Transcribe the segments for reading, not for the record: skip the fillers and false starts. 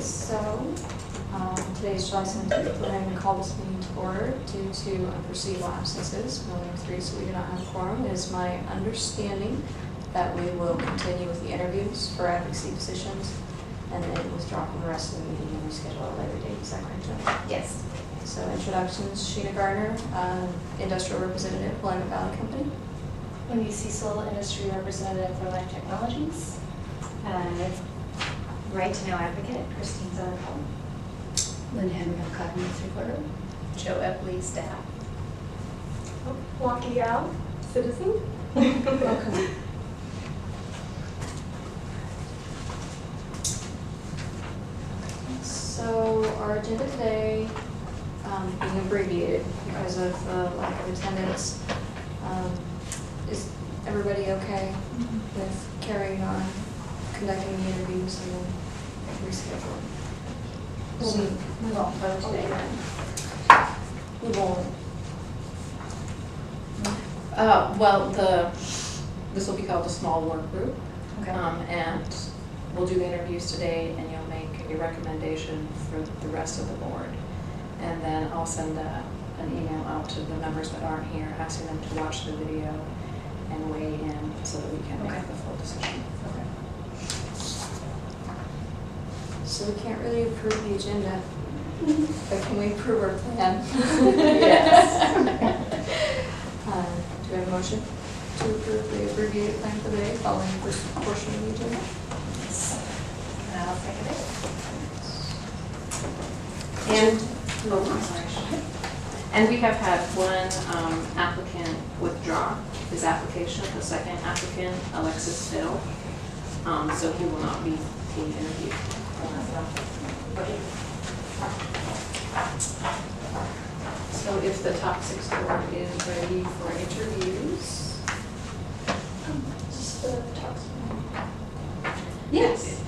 so today's July 17th. We're going to call this meeting to order due to unforeseeable absences. No of three, so we do not have a quorum. It is my understanding that we will continue with the interviews for advocacy positions and then withdraw from the rest of the meeting and reschedule at a later date. Is that correct, Jen? Yes. So introductions, Sheena Gardner, Industrial Representative, Willamette Valley Company. Wendy Cecil, Industry Representative for Life Technologies. Right to Know Advocate, Christine Zonapel. Lynn Henry, Cotton 3/4. Joe Epley, staff. Walkie Al, citizen. Welcome. So our agenda today, being abbreviated because of the lack of attendance, is everybody okay with carrying on, conducting the interviews and then rescheduling? We won't vote today then. We won't. This will be called a small work group. Okay. And we'll do the interviews today and you'll make a recommendation for the rest of the board. And then I'll send an email out to the members that aren't here, asking them to watch the video and weigh in so that we can Okay. make the full decision. So we can't really approve the agenda, but can we approve our plan? Yes. Do we have a motion to approve the abbreviated plan for the day following the first portion of the agenda? I'll second it. And, I'm sorry. And we have had one applicant withdraw his application, the second applicant, Alexis Fiddle. So he will not be being interviewed. So if the top 6 board is ready for interviews. Just the talks. Yes.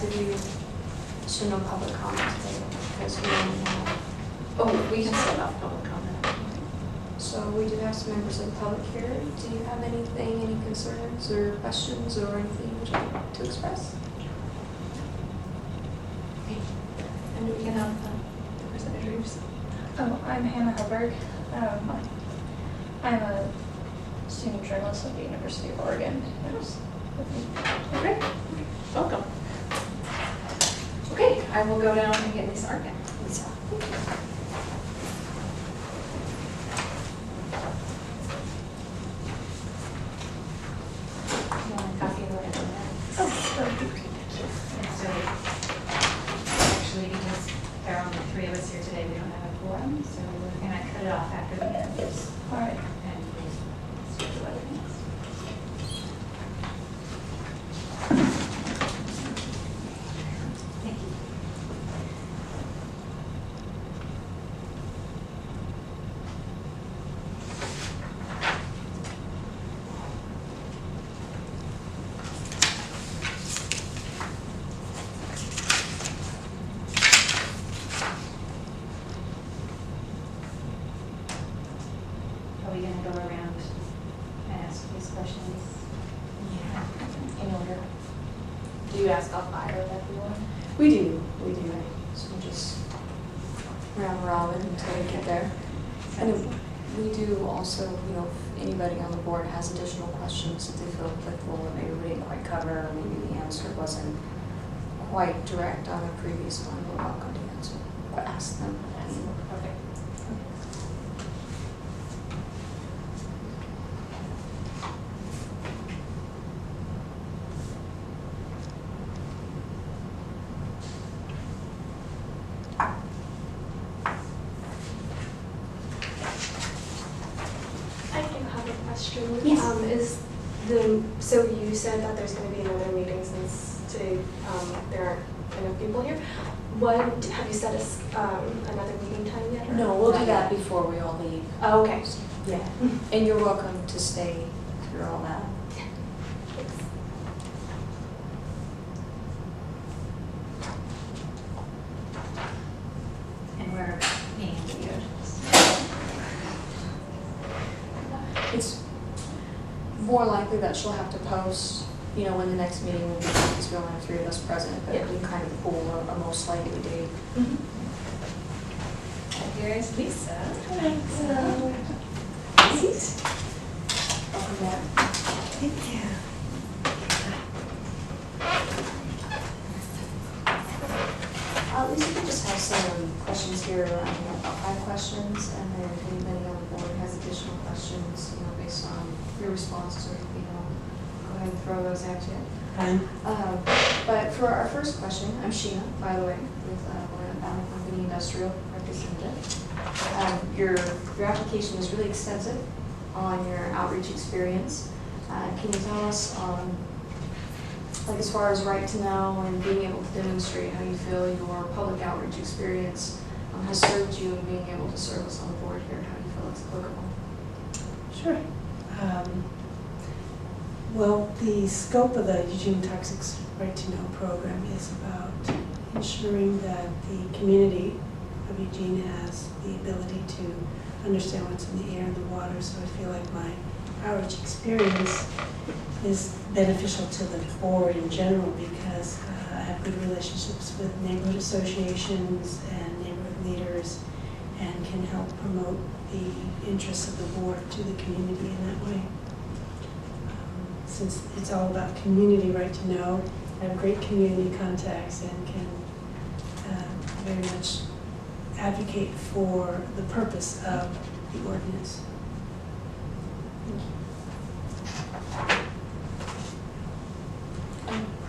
Did you, so no public comment today because we don't have. Oh, we can set up public comment. So we do have some members of the public here. Do you have anything, any concerns or questions or anything you would like to express? And we can have the person introduce. Oh, I'm Hannah Hubbard. I'm a student journalist at the University of Oregon. Okay. Welcome. Okay, I will go down and get Lisa Arkin. Lisa. You want a copy of the minutes? Oh, that'd be great. So, actually, because there are only 3 of us here today, we don't have a quorum, so we're going to cut it off after the interviews. All right. And we'll switch to other things. Thank you. Are we going to go around and ask these questions? In order. Do you ask all 5 of everyone? We do. So we'll just round robin until we get there. And we do also, if anybody on the board has additional questions that they feel applicable or maybe we didn't quite cover, or maybe the answer wasn't quite direct on the previous one, we're welcome to answer, or ask them. Okay. I do have a question. Yes. So you said that there's going to be another meeting since today there aren't enough people here. Have you set another meeting time yet? or- No, we'll do that before we all leave. Oh, okay. Yeah. And you're welcome to stay through all that. Thanks. And we're being viewed. It's more likely that she'll have to post you know, when the next meeting will be, because we only have 3 of us present, but Yeah. we kind of pool a most likely date. Here is Lisa. Hello. Welcome back. Thank you. Lisa, we just have some questions here, about 5 questions, and then if anybody on the board has additional questions, you know, based on your responses or anything, I'll go ahead and throw those at you. Fine. But for our first question, I'm Sheena, by the way, with Glen Valley Company Industrial Representative. Your application is really extensive on your outreach experience. Can you tell us, like as far as right to know and being able to demonstrate how you feel your public outreach experience has served you in being able to serve us on the board here, and how do you feel it's applicable? Sure. Well, the scope of the Eugene Toxics Right to Know program is about ensuring that the community of Eugene has the ability to understand what's in the air and the water. So I feel like my outreach experience is beneficial to the board in general because I have good relationships with neighborhood associations and neighborhood leaders and can help promote the interests of the board to the community in that way. Since it's all about community right to know, I have great community contacts and can very much advocate for the purpose of the ordinance.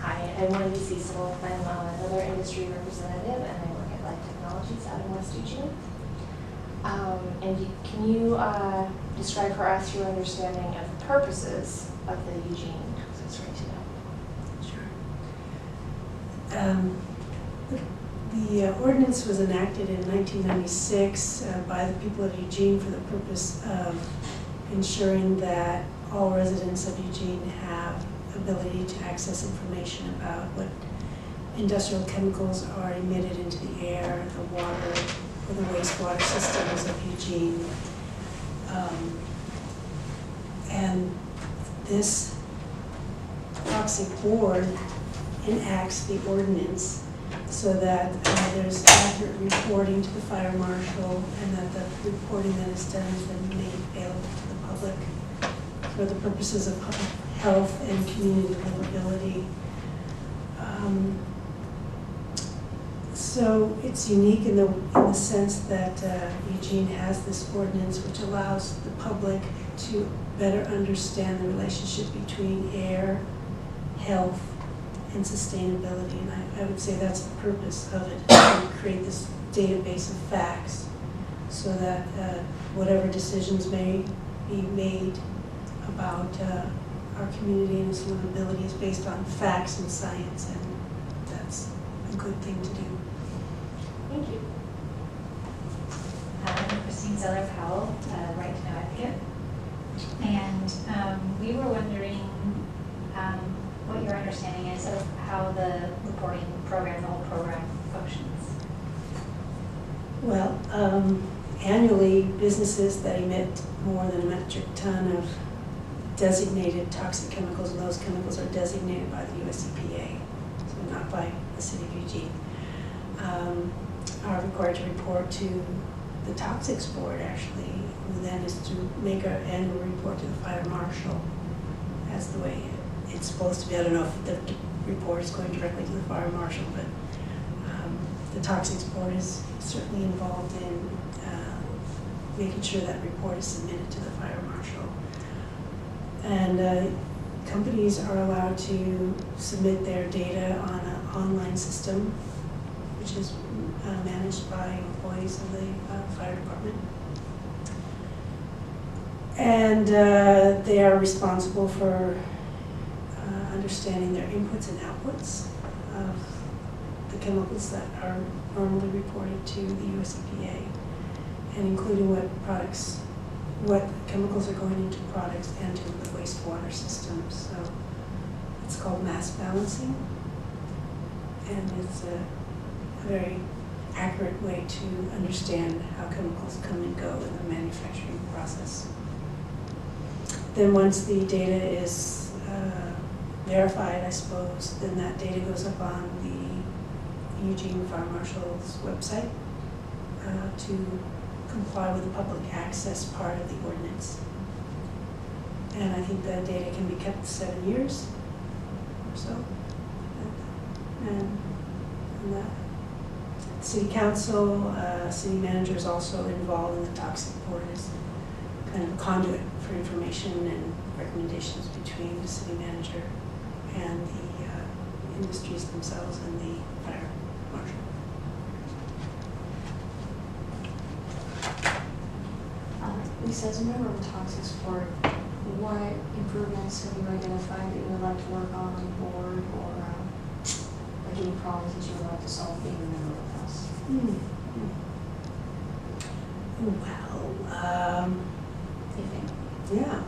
Hi, I'm Wendy Cecil. I'm another industry representative, and I work at Life Technologies out in West Eugene. Can you describe for us your understanding of the purposes of the Eugene Toxics Right to Know? Sure. The ordinance was enacted in 1996 by the people of Eugene for the purpose of ensuring that all residents of Eugene have ability to access information about what industrial chemicals are emitted into the air, the water, or the wastewater systems of Eugene. And this toxic board enacts the ordinance so that there's accurate reporting to the fire marshal and that the reporting that is done is then made available to the public for the purposes of public health and community livability. So it's unique in the sense that Eugene has this ordinance which allows the public to better understand the relationship between air, health, and sustainability. And I would say that's the purpose of it, to create this database of facts so that whatever decisions may be made about our community and its livability is based on facts and science, and that's a good thing to do. Thank you. I'm Christine Zeller-Powell, Right to Know advocate. And we were wondering what your understanding is of how the reporting program, the whole program functions. Well, annually, businesses that emit more than a metric ton of designated toxic chemicals, and those chemicals are designated by the US EPA, so not by the city of Eugene, are required to report to the Toxics Board, actually, who then is to make an annual report to the fire marshal. That's the way it's supposed to be. I don't know if the report is going directly to the fire marshal, but the Toxics Board is certainly involved in making sure that report is submitted to the fire marshal. And companies are allowed to submit their data on an online system, which is managed by employees of the fire department. And they are responsible for understanding their inputs and outputs of the chemicals that are normally reported to the US EPA, and including what chemicals are going into products and to the wastewater system. So it's called mass balancing, and it's a very accurate way to understand how chemicals come and go in the manufacturing process. Then once the data is verified, I suppose, then that data goes up on the Eugene Fire Marshal's website to comply with the public access part of the ordinance. And I think that data can be kept 7 years or so. And that city council, city manager is also involved in the toxic board as kind of a conduit for information and recommendations between the city manager and the industries themselves and the fire marshal. Lisa, as a member of the Toxics Board, what improvements have you identified that you would like to work on the board, or like any problems that you would like to solve being a member with us? Well, You think? yeah.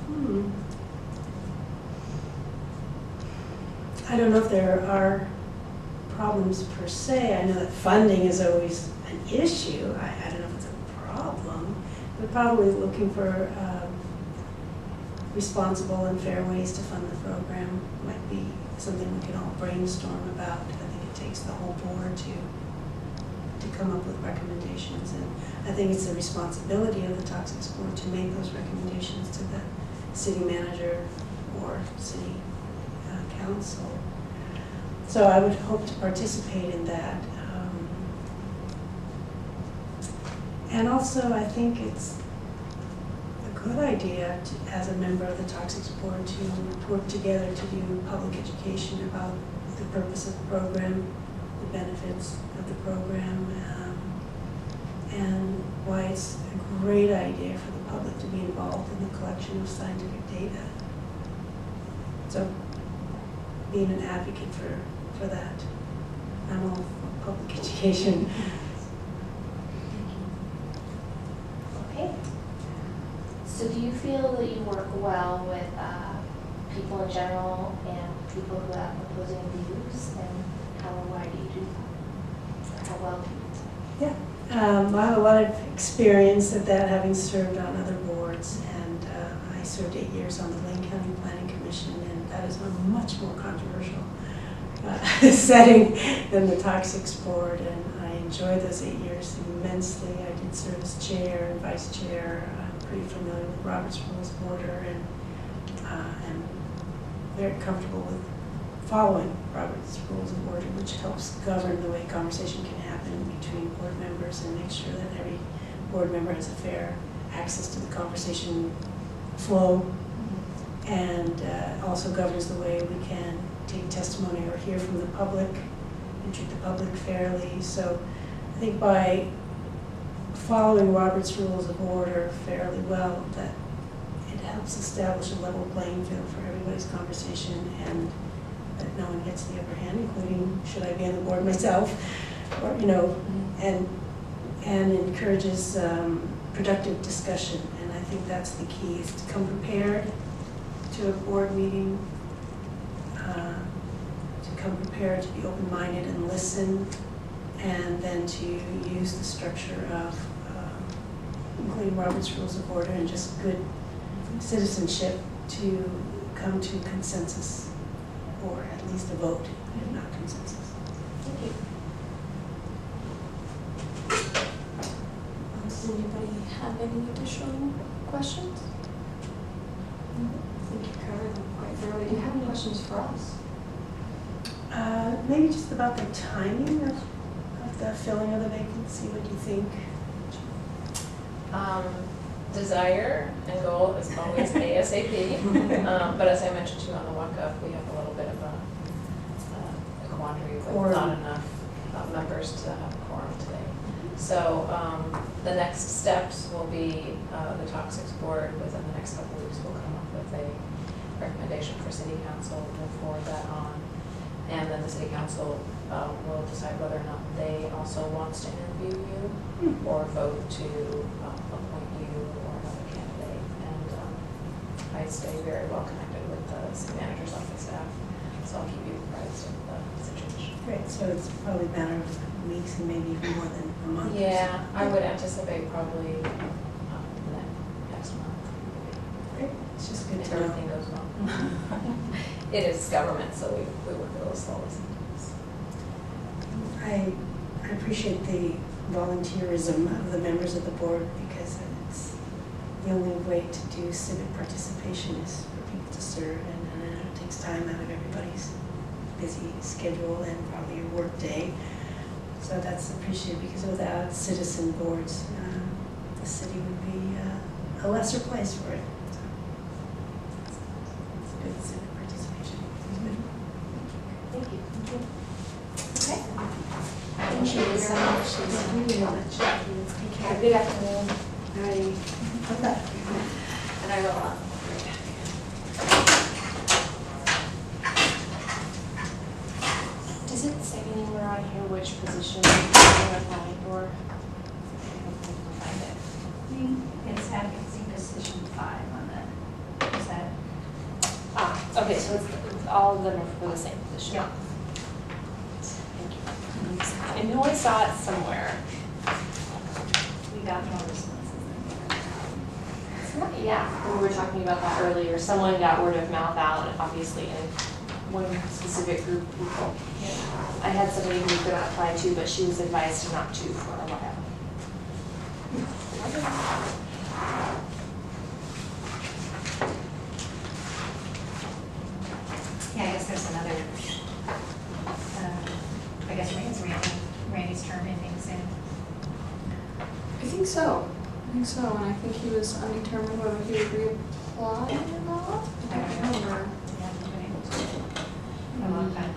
I don't know if there are problems per se. I know that funding is always an issue. I don't know if it's a problem. We're probably looking for responsible and fair ways to fund the program. Might be something we can all brainstorm about. I think it takes the whole board to come up with recommendations, and I think it's the responsibility of the Toxics Board to make those recommendations to the city manager or city council. So I would hope to participate in that. And also, I think it's a good idea to, as a member of the Toxics Board, to work together to do public education about the purpose of the program, the benefits of the program, and why it's a great idea for the public to be involved in the collection of scientific data. So, being an advocate for that. I'm all for public education. Okay. So do you feel that you work well with people in general and people who have opposing views, and how or why do you do that? Or how well do you do that? Yeah. I have a lot of experience at that, having served on other boards, and I served 8 years on the Lane County Planning Commission, and that is a much more controversial setting than the Toxics Board, and I enjoyed those 8 years immensely. I did serve as chair and vice chair. I'm pretty familiar with Robert's Rules of Order, and very comfortable with following Robert's Rules of Order, which helps govern the way conversation can happen between board members and make sure that every board member has a fair access to the conversation flow, and also governs the way we can take testimony or hear from the public and treat the public fairly. So I think by following Robert's Rules of Order fairly well, that it helps establish a level playing field for everybody's conversation, and that no one gets the upper hand, including should I be on the board myself, or and encourages productive discussion. And I think that's the key: is to come prepared to a board meeting, to come prepared to be open-minded and listen, and then to use the structure of including Robert's Rules of Order and just good citizenship to come to consensus, or at least a vote, if not consensus. Thank you. Does anybody have any additional questions? I think you covered them quite thoroughly. Do you have any questions for us? Maybe just about the timing of the filling of the vacancy. What do you think? Desire and goal is always ASAP, but as I mentioned to you on the walk-up, we have a little bit of a quandary with not enough members to have a quorum today. So the next steps will be the Toxics Board within the next couple of weeks will come up with a recommendation for City Council. We'll forward that on, and then the City Council will decide whether or not they also wants to interview you or vote to appoint you or another candidate. And I stay very well connected with the city manager's office staff, so I'll keep you apprised of the situation. Great. So it's probably a matter of weeks and maybe even more than a month. or Yeah, so. I would anticipate probably next month. Great. It's just good If to know. everything goes well. it is government, so we work a little slowly sometimes. I appreciate the volunteerism of the members of the board because it's the only way to do civic participation is for people to serve, and it takes time out of everybody's busy schedule and probably your work day. So that's appreciated because without citizen boards, the city would be a lesser place for it. So it's good civic participation. It's good. Thank you. Okay. Thank you so much. Thank you very much. Have a good afternoon. And I will, Does it say anywhere on here which position you're applying for? Find it. It's advocacy position 5 on the, is that? Ah, okay, so it's, all of them are for the same position? Yeah. Thank you. I know I saw it somewhere. We got more responses than Yeah, when we were talking about that earlier, someone got word of mouth out, obviously, in one specific group of people. I had somebody who could not apply to, but she was advised not to for a while. Yeah, I guess there's another, I guess Randy's term ending soon. I think so. And I think he was undetermined whether he would reapply or not. I don't remember. Yeah, we've been able to, a long time.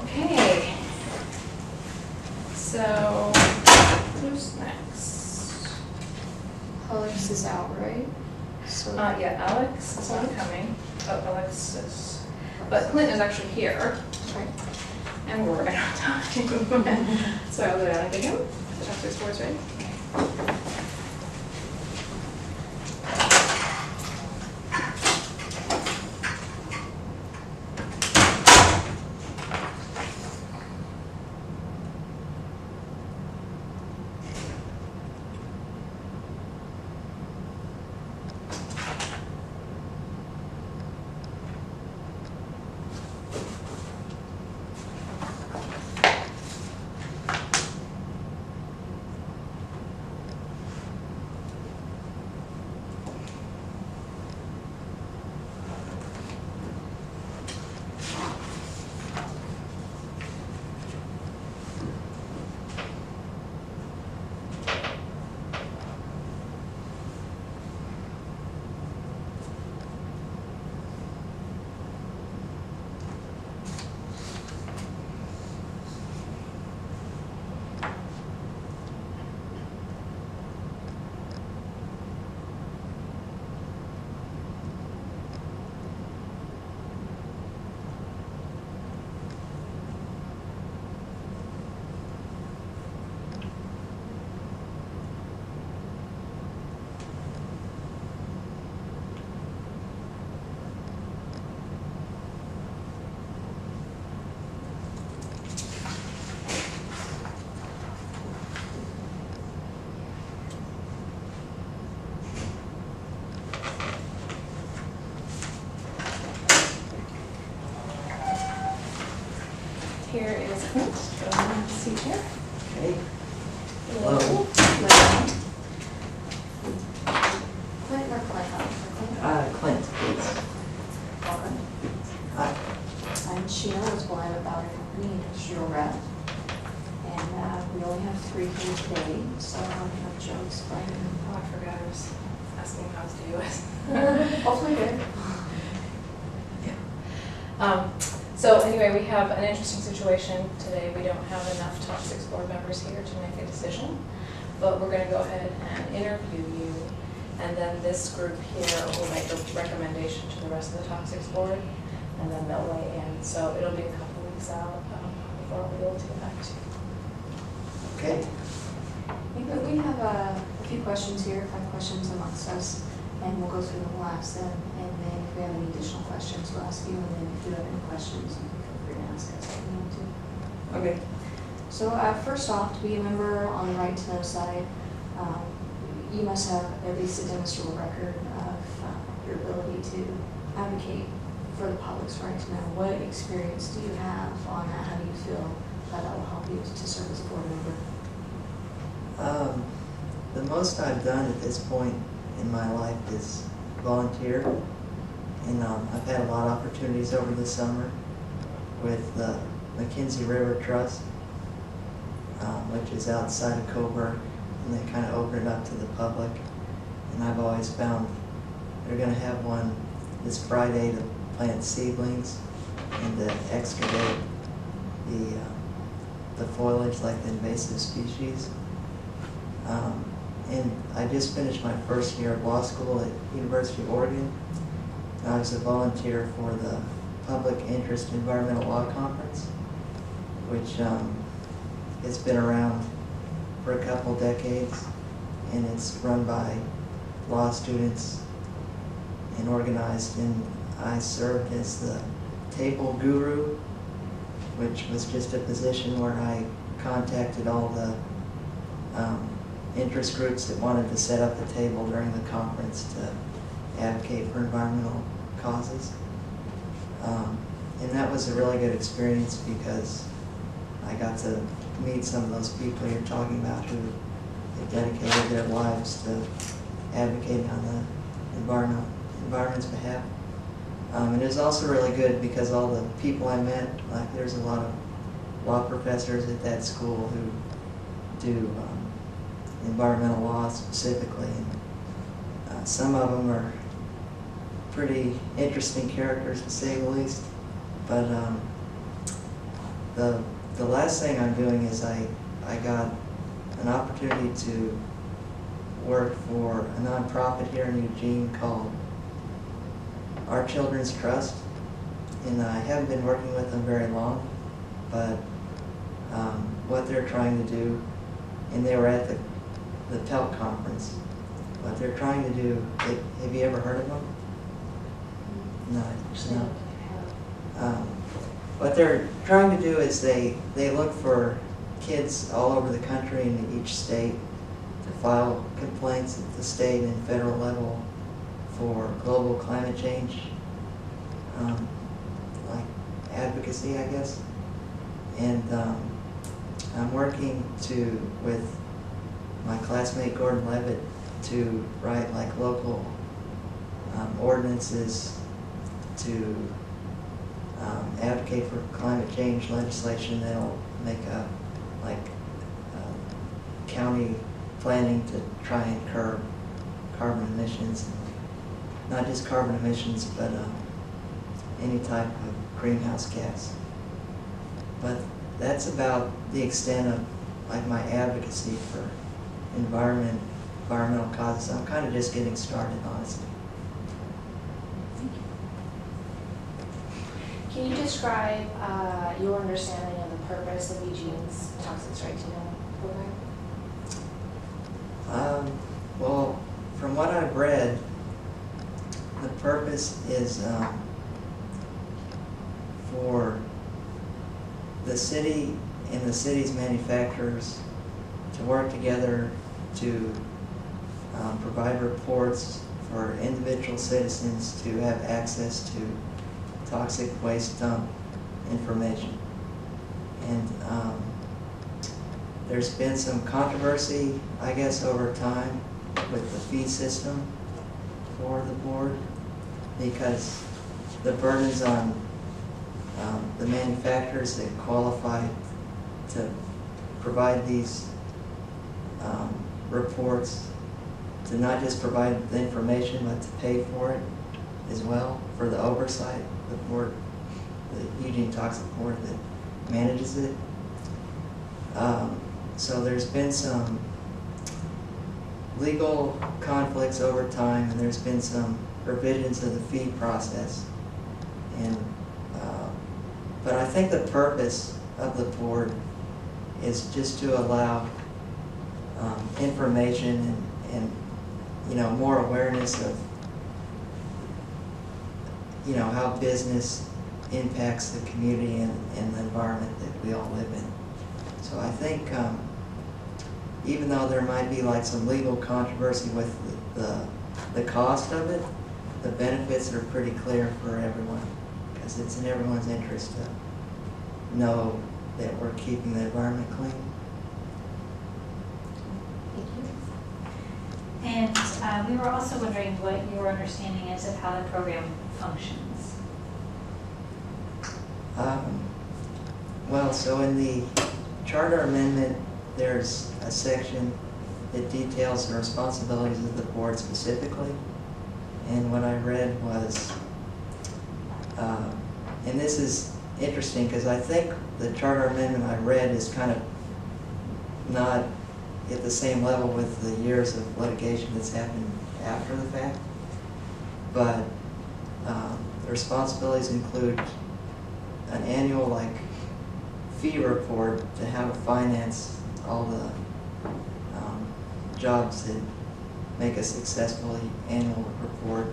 okay. So, who's next? Alex is out, right? So Yeah, Alex is not coming. Oh, Alex is, but Clint is actually here. right. And we're working on time. So I'll go down and get him. The toxic sports, right? here is Clint. Go ahead and seat here. Okay. Hello. Clint or Clint? Clint, please. Welcome. Hi. I'm Sheena Lisboy, I'm about a company industrial rep. And we only have 3 here today, so I'll have Joe explain. Oh, I forgot I was asking how to do it. Hopefully good. So anyway, we have an interesting situation today. We don't have enough Top 6 board members here to make a decision, but we're going to go ahead and interview you, and then this group here will make a recommendation to the rest of the Top 6 board, and then they'll weigh in. So it'll be a couple weeks out before I'll be able to get back to you. Okay. We have a few questions here, 5 questions amongst us, and we'll go through them, we'll ask them, and then if we have any additional questions, we'll ask you, and then if you have any questions, you can feel free to ask us if you want to. Okay. So first off, to be a member on the Right to Know side, you must have at least a demonstrable record of your ability to advocate for the public's right to know. What experience do you have on that? How do you feel that will help you to serve as a board member? The most I've done at this point in my life is volunteer, and I've had a lot of opportunities over the summer with the McKenzie River Trust, which is outside of Coburg, and they kind of open it up to the public. And I've always found they're going to have one this Friday to plant seedlings and to excavate the foliage, like the invasive species. And I just finished my first year of law school at University of Oregon. I was a volunteer for the Public Interest Environmental Law Conference, which has been around for a couple decades, and it's run by law students and organized, and I served as the table guru, which was just a position where I contacted all the interest groups that wanted to set up a table during the conference to advocate for environmental causes. And that was a really good experience because I got to meet some of those people you're talking about who have dedicated their lives to advocating on the environment's behalf. And it was also really good because all the people I met, like there's a lot of law professors at that school who do environmental law specifically. And, some of them are pretty interesting characters, to say the least. But the last thing I'm doing is I got an opportunity to work for a nonprofit here in Eugene called Our Children's Trust, and I haven't been working with them very long, but what they're trying to do, and they were at the PELT conference, what they're trying to do, have you ever heard of them? No. What they're trying to do is they look for kids all over the country and in each state to file complaints at the state and federal level for global climate change, like advocacy, I guess. And I'm working with my classmate Gordon Levitt to write like local ordinances to advocate for climate change legislation that'll make county planning to try and curb carbon emissions. Not just carbon emissions, but any type of greenhouse gas. But that's about the extent of like my advocacy for environmental causes. I'm kind of just getting started, honestly. Can you describe your understanding of the purpose of Eugene's Toxics Right to Know program? Well, from what I've read, the purpose is for the city and the city's manufacturers to work together to provide reports for individual citizens to have access to toxic waste dump information. And there's been some controversy, I guess, over time with the fee system for the board, because the burdens on the manufacturers that qualify to provide these reports, to not just provide the information, but to pay for it as well, for the oversight, the board, the Eugene Toxic Board that manages it. So there's been some legal conflicts over time, and there's been some revisions of the fee process. And but I think the purpose of the board is just to allow information and more awareness of how business impacts the community and the environment that we all live in. So I think even though there might be like some legal controversy with the cost of it, the benefits are pretty clear for everyone, because it's in everyone's interest to know that we're keeping the environment clean. And we were also wondering what your understanding is of how the program functions. Well, so in the charter amendment, there's a section that details the responsibilities of the board specifically. And what I read was, and this is interesting because I think the charter amendment I read is kind of not at the same level with the years of litigation that's happened after the fact. But the responsibilities include an annual fee report to how to finance all the jobs that make a successful annual report.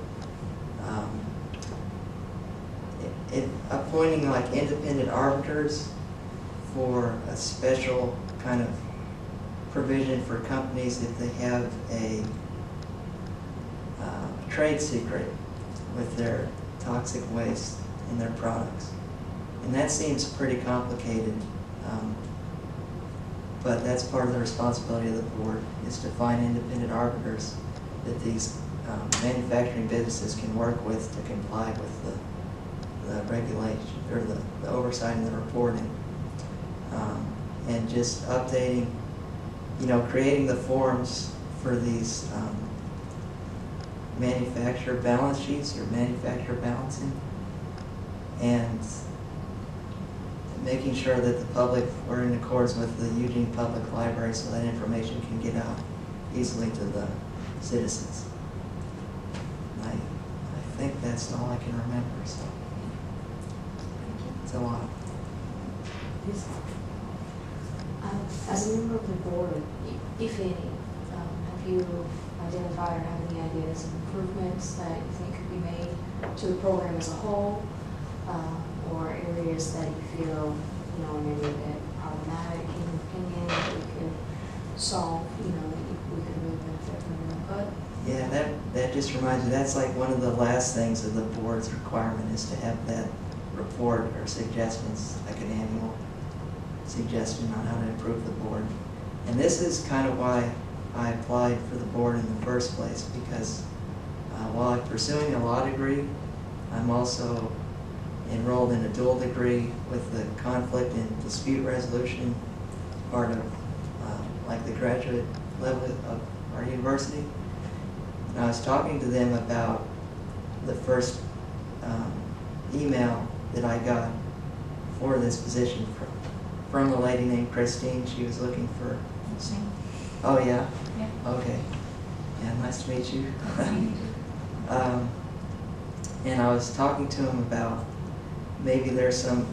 Appointing independent arbiters for a special kind of provision for companies if they have a trade secret with their toxic waste in their products. And that seems pretty complicated, but that's part of the responsibility of the board, is to find independent arbiters that these manufacturing businesses can work with to comply with the regulation, or the oversight and the reporting. And just updating, creating the forms for these manufacturer balance sheets, or manufacturer balancing, and making sure that the public, we're in accordance with the Eugene Public Library so that information can get out easily to the citizens. And I think that's all I can remember, so it's a lot. As a member of the board, if any, have you identified or have any ideas of improvements that you think could be made to the program as a whole, or areas that you feel, maybe a bit problematic in your opinion that we could solve, that we could really benefit from your input? Yeah, that just reminds me, that's one of the last things of the board's requirement, is to have that report or suggestions, like an annual suggestion on how to improve the board. And this is kind of why I applied for the board in the first place, because while I'm pursuing a law degree, I'm also enrolled in a dual degree with the conflict and dispute resolution part of the graduate level of our university. And I was talking to them about the first email that I got for this position from a lady named Christine. She was looking for... Oh, yeah? Yeah. Okay. Yeah, nice to meet you. And I was talking to him about maybe there's some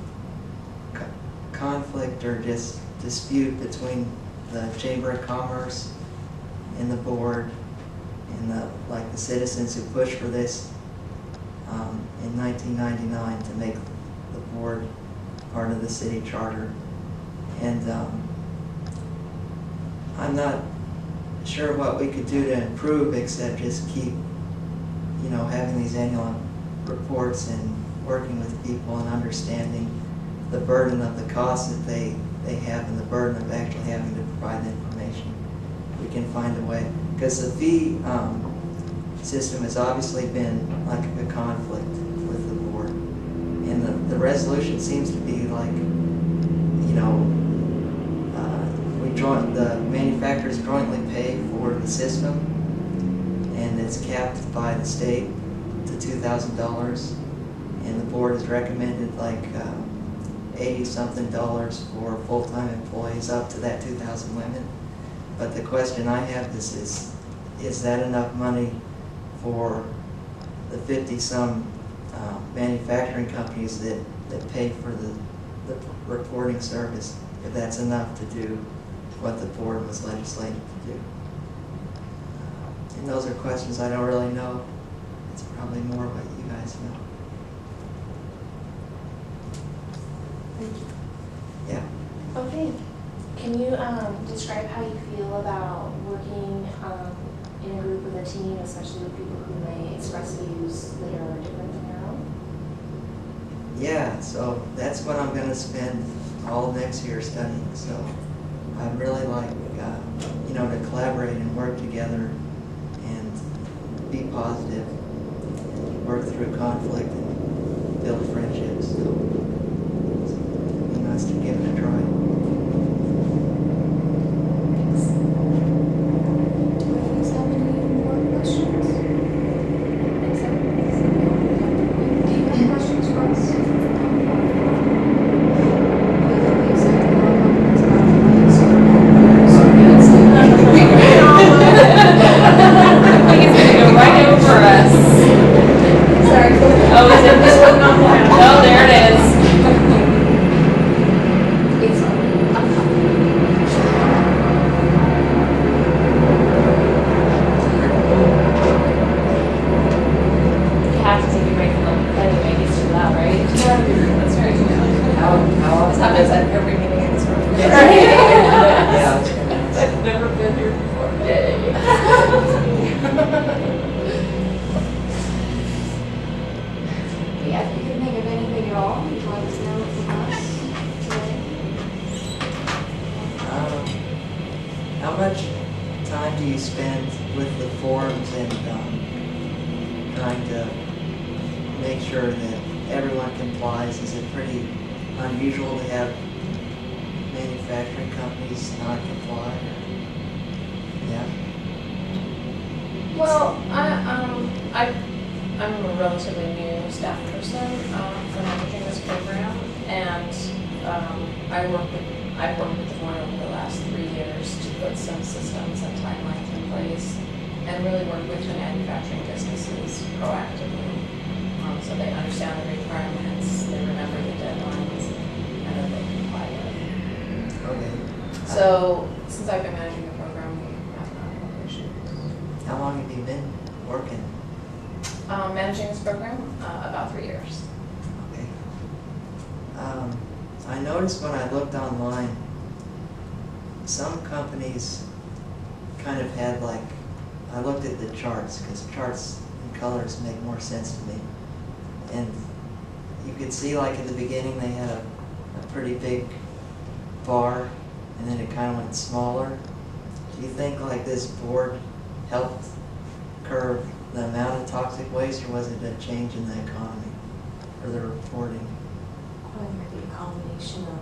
conflict or just dispute between the Chamber of Commerce and the board and the citizens who pushed for this in 1999 to make the board part of the city charter. And I'm not sure what we could do to improve except just keep, having these annual reports and working with people and understanding the burden of the cost that they have and the burden of actually having to provide the information, we can find a way. Because the fee system has obviously been like a conflict with the board. And the resolution seems to be like, you know, the manufacturers jointly pay for the system, and it's capped by the state to $2,000, and the board has recommended like $80-something for full-time employees up to that 2,000 limit. But the question I have is that enough money for the 50-some manufacturing companies that pay for the reporting service, if that's enough to do what the board was legislated to do? And those are questions I don't really know. It's probably more what you guys know. Thank you. Yeah. Okay. Can you describe how you feel about working in a group with a team, especially with people who may express views that are different than your own? Yeah, so that's what I'm going to spend all next year studying. So I'd really like, you know, to collaborate and work together and be positive, and work through conflict and build friendships. So it'd be nice to give it a try. Do you guys have any more questions? Do you have questions for us? Right over us. Sorry. Oh, is it this one? Oh, there it is. You have to take a break from them anyway, it's too loud, right? That's right. How This happens at every meeting in this room. Yeah. I've never been here before. Yay. Yeah, if you can think of anything at all you'd like to know from us today. How much time do you spend with the forums and trying to make sure that everyone complies? Is it pretty unusual to have manufacturing companies not comply? Yeah. Well, I'm a relatively new staff person for managing this program, and I've worked with the board over the last 3 years to put some systems and timelines in place, and really work with the manufacturing businesses proactively, so they understand the requirements, they remember the deadlines, and that they comply with. Okay. So since I've been managing the program, we haven't had any issues. How long have you been working? Managing this program, about 3 years. Okay. I noticed when I looked online, some companies kind of had like, I looked at the charts, because charts and colors make more sense to me. And you could see like in the beginning they had a pretty big bar, and then it kind of went smaller. Do you think like this board helped curb the amount of toxic waste, or was it a change in the economy or the reporting? I think it'd be a combination of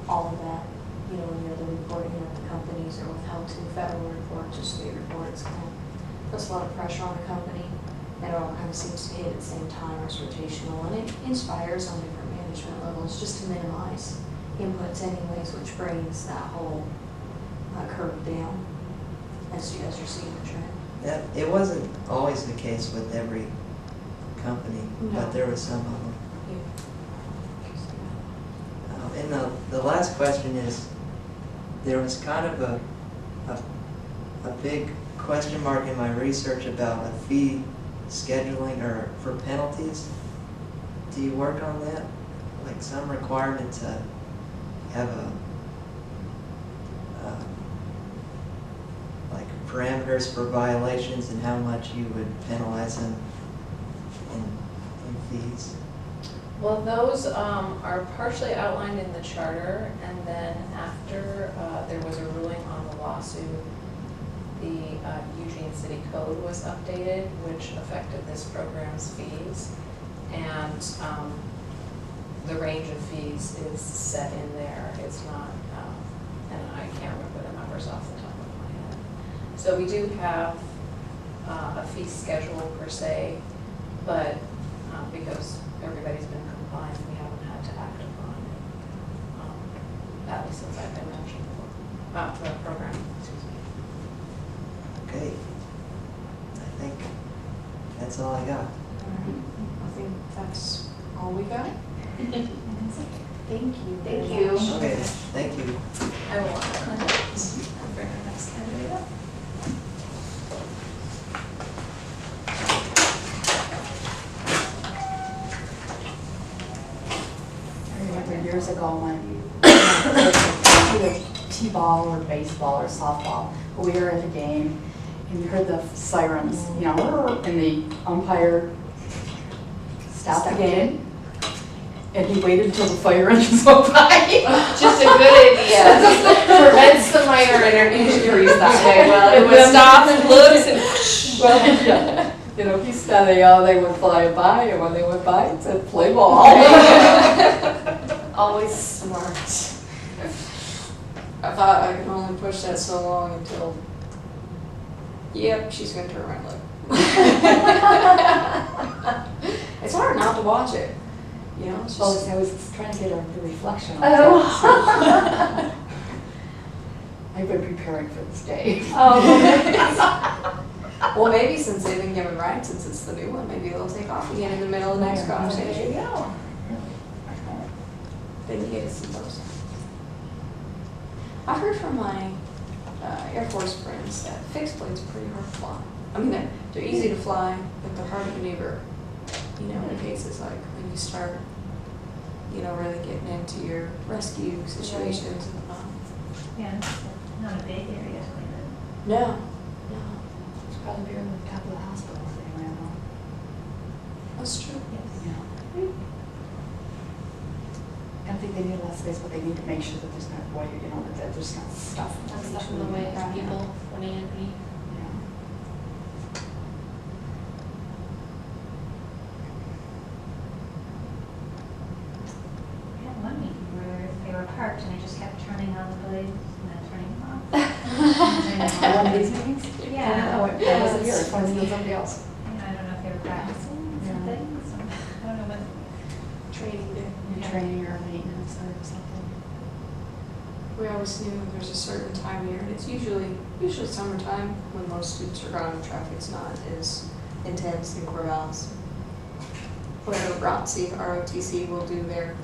all of that, you know, when you're the reporting that the companies are withheld to federal report, just state reports, kind of puts a lot of pressure on the company, and it all kind of seems to hit at the same time, it's rotational, and it inspires on different management levels just to minimize inputs anyways, which brings that whole curve down as you're seeing the trend. That, it wasn't always the case with every company, No. but there was some of them. Yeah. And the last question is, there was kind of a big question mark in my research about a fee scheduling or for penalties. Do you work on that? Like some requirement to have like parameters for violations and how much you would penalize them in fees? Well, those are partially outlined in the charter, and then after there was a ruling on the lawsuit, the Eugene City Code was updated, which affected this program's fees. And the range of fees is set in there. It's not, and I can't remember the numbers off the top of my head. So we do have a fee schedule per se, but because everybody's been compliant, we haven't had to act upon it, at least since I've been managing the program, excuse me. Okay. I think that's all I got. I think that's all we got. Thank you. Thank you. Okay, thank you. I will want to bring our next candidate up. I remember years ago when either t-ball or baseball or softball, but we were at a game and you heard the sirens, you know, and the umpire stopped the game. And he waited until the fire engines went by. Just a good idea. Prevents the minor injuries that way. Well, it would stop and looks and Well, yeah, you know, he said they would fly by, and when they went by, it said play ball. Always smart. I thought I could only push that so long until, yep, she's gonna turn around and look. It's hard not to watch it, you know, it's Well, just, I was trying to get the reflection on Oh. I've been preparing for this day. well, maybe since they've been given rights, since it's the new one, maybe they'll take off again in the middle of the next conversation. go. Then you get to see those. I've heard from my Air Force friends that fixed planes are pretty hard to fly. I mean, they're easy to fly, but they're hard to maneuver. You know, in cases like when you start, you know, really getting into your rescue situations. Yeah, it's not a big area to clean it. No, no, It's probably bigger than the top of the hospital, they ran out. that's true. Yeah. I don't think they need less space, but they need to make sure that there's not wire, you know, that there's not stuff. Not stuff in the way of people when they need to be. Yeah. We had one meeting where they were parked and they just kept turning on the blades and then turning them off. One of these meetings? Yeah. Oh, I wasn't here, I was with somebody else. And I don't know if they were practicing something, so I don't know what. Training day. Training or maintenance or something. We always knew there's a certain time of year, and it's usually summertime when most students are gone and traffic's not as intense in Corvallis. Where ROTC will do their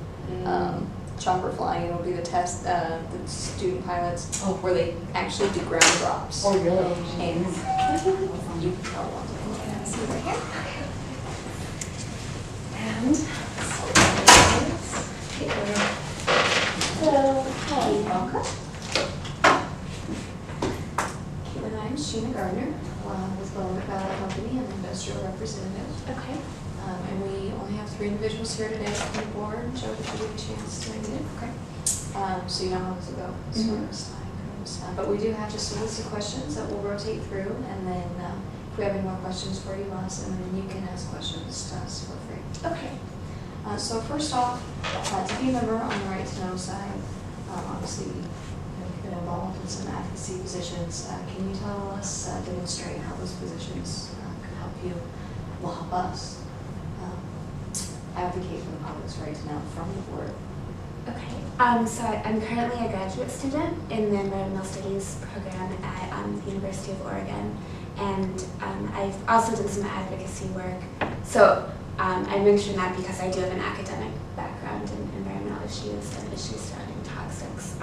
chopper flying, it'll be the test, the student pilots, where they actually do ground drops. Oh, really? And you probably want to look at it, see right here. And Hello. Hi. welcome. Caitlin, I'm Sheena Gardner, with Bowen Valley Company, I'm an industrial representative. Okay. And we only have 3 individuals here today on the board. Joe, did you get a chance to read it? Okay. So you know how this will go as far as time goes. But we do have just a list of questions that we'll rotate through, and then if we have any more questions for you, us, and then you can ask questions to us for free. Okay. So first off, to be a member on the Right to Know side, obviously you've been involved in some advocacy positions. Can you tell us, demonstrate how those positions could help you, will help us advocate for the public's right to know from the board? Okay, so I'm currently a graduate student in the Environmental Studies program at the University of Oregon, and I've also done some advocacy work. So I mention that because I do have an academic background in environmental issues and issues surrounding toxics.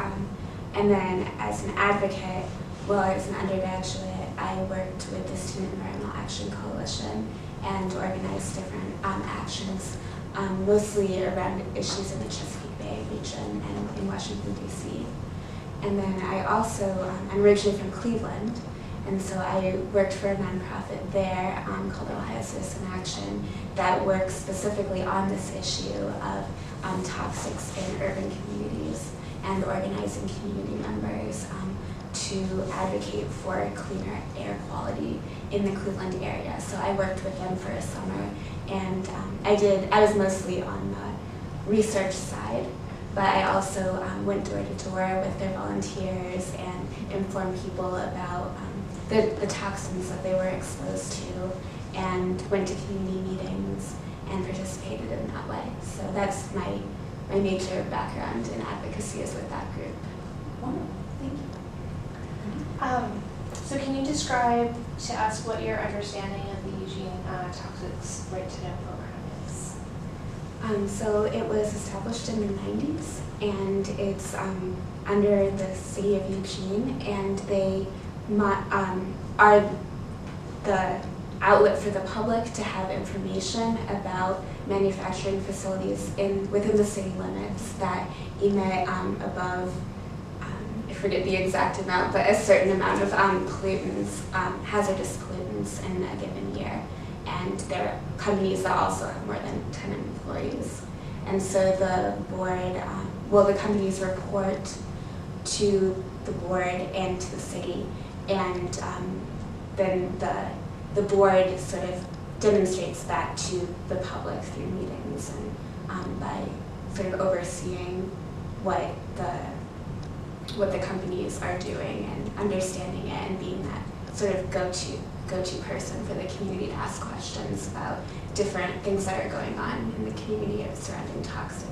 And then as an advocate, while I was an undergraduate, I worked with the Student Environmental Action Coalition and organized different actions, mostly around issues in the Chesapeake Bay region and in Washington, D.C. And then I also, I'm originally from Cleveland, And so I worked for a nonprofit there called Ohio Citizen Action that works specifically on this issue of toxics in urban communities and organizing community members to advocate for cleaner air quality in the Cleveland area. So I worked with them for a summer, and I was mostly on the research side, but I also went door to door with their volunteers and informed people about the toxins that they were exposed to, and went to community meetings and participated in that way. So that's my major background in advocacy is with that group. Wonderful, thank you. So can you describe to us what your understanding of the Eugene Toxics Right to Know program is? So it was established in the 90s, and it's under the city of Eugene, and they are the outlet for the public to have information about manufacturing facilities within the city limits that emit above, I forget the exact amount, but a certain amount of pollutants, hazardous pollutants in a given year. And there are companies that also have more than 10 employees. And so the board, the companies report to the board and to the city, and then the board sort of demonstrates that to the public through meetings and by sort of overseeing what the companies are doing and understanding it and being that sort of go-to person for the community to ask questions about different things that are going on in the community surrounding toxic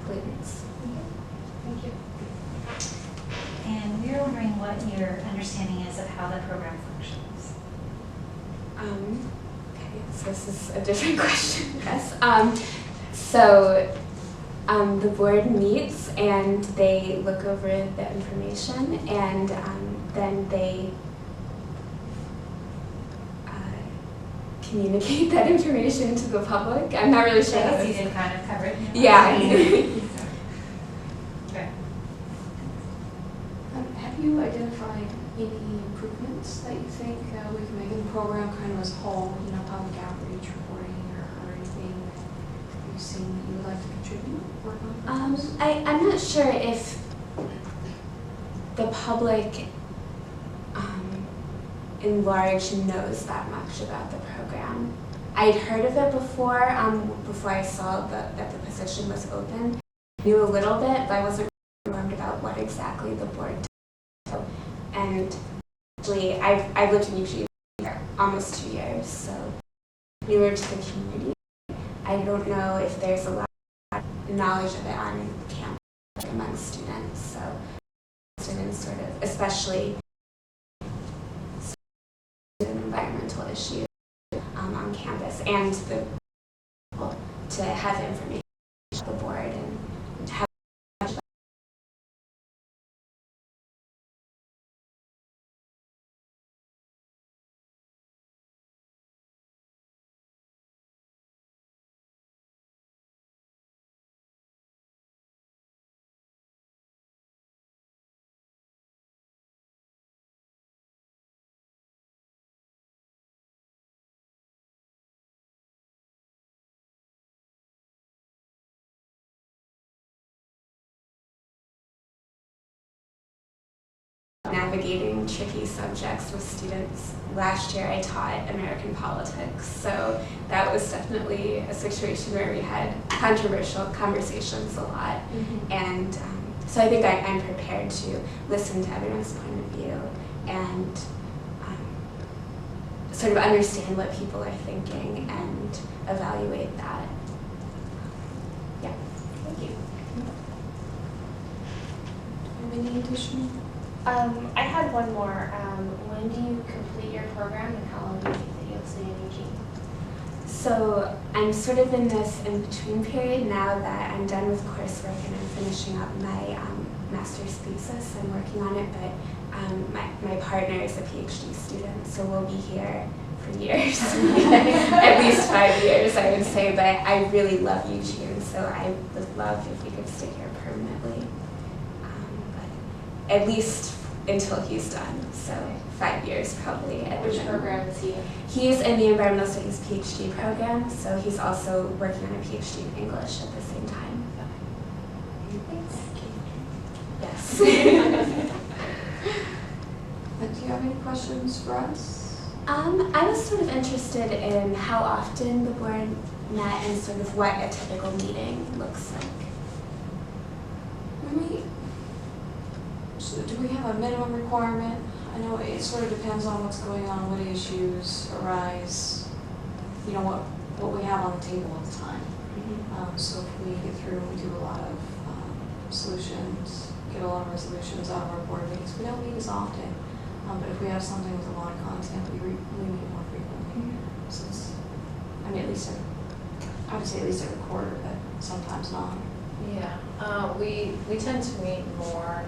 pollutants. Thank you. And we were wondering what your understanding is of how the program functions. Okay, so this is a different question, yes. So the board meets and they look over the information, and then they communicate that information to the public. I'm not really sure how I guess this- you did kind of cover it. Yeah. Okay. Have you identified any improvements that you think we can make in the program kind of as a whole, public outreach, reporting, or anything you've seen that you would like to contribute, work on? I'm not sure if the public in large knows that much about the program. I'd heard of it before I saw that the position was open. I knew a little bit, but I wasn't informed about what exactly the board does. And actually, I've lived in Eugene for almost 2 years, so newer to the community. I don't know if there's a lot of knowledge of it on campus among students, so students sort of, especially environmental issues on campus, and to have information about the board and have navigating tricky subjects with students. Last year I taught American politics, so that was definitely a situation where we had controversial conversations a lot. Mm-hmm. And so I think I'm prepared to listen to everyone's point of view and sort of understand what people are thinking and evaluate that. Yeah. Thank you. Any additional? I had one more. When do you complete your program, and how long do you think that you'll stay in Eugene? So I'm sort of in this in-between period now that I'm done with coursework and I'm finishing up my master's thesis. I'm working on it, but my partner is a PhD student, so we'll be here for years, at least 5 years, I would say. But I really love Eugene, so I would love if we could stay here permanently. But at least until he's done. So 5 years probably. at Which minimum. program is he in? He's in the Environmental Studies PhD program, so he's also working on a PhD in English at the same time. Yes. But do you have any questions for us? I was sort of interested in how often the board met and sort of what a typical meeting looks like. So do we have a minimum requirement? I know it sort of depends on what's going on, what issues arise, you know, what we have on the table at the time. So if we get through and we do a lot of solutions, get a lot of resolutions out of our board meetings, we don't meet as often. But if we have something with a lot of content, we meet more frequently. So it's, I mean, I would say at least every quarter, but sometimes not. Yeah, we tend to meet more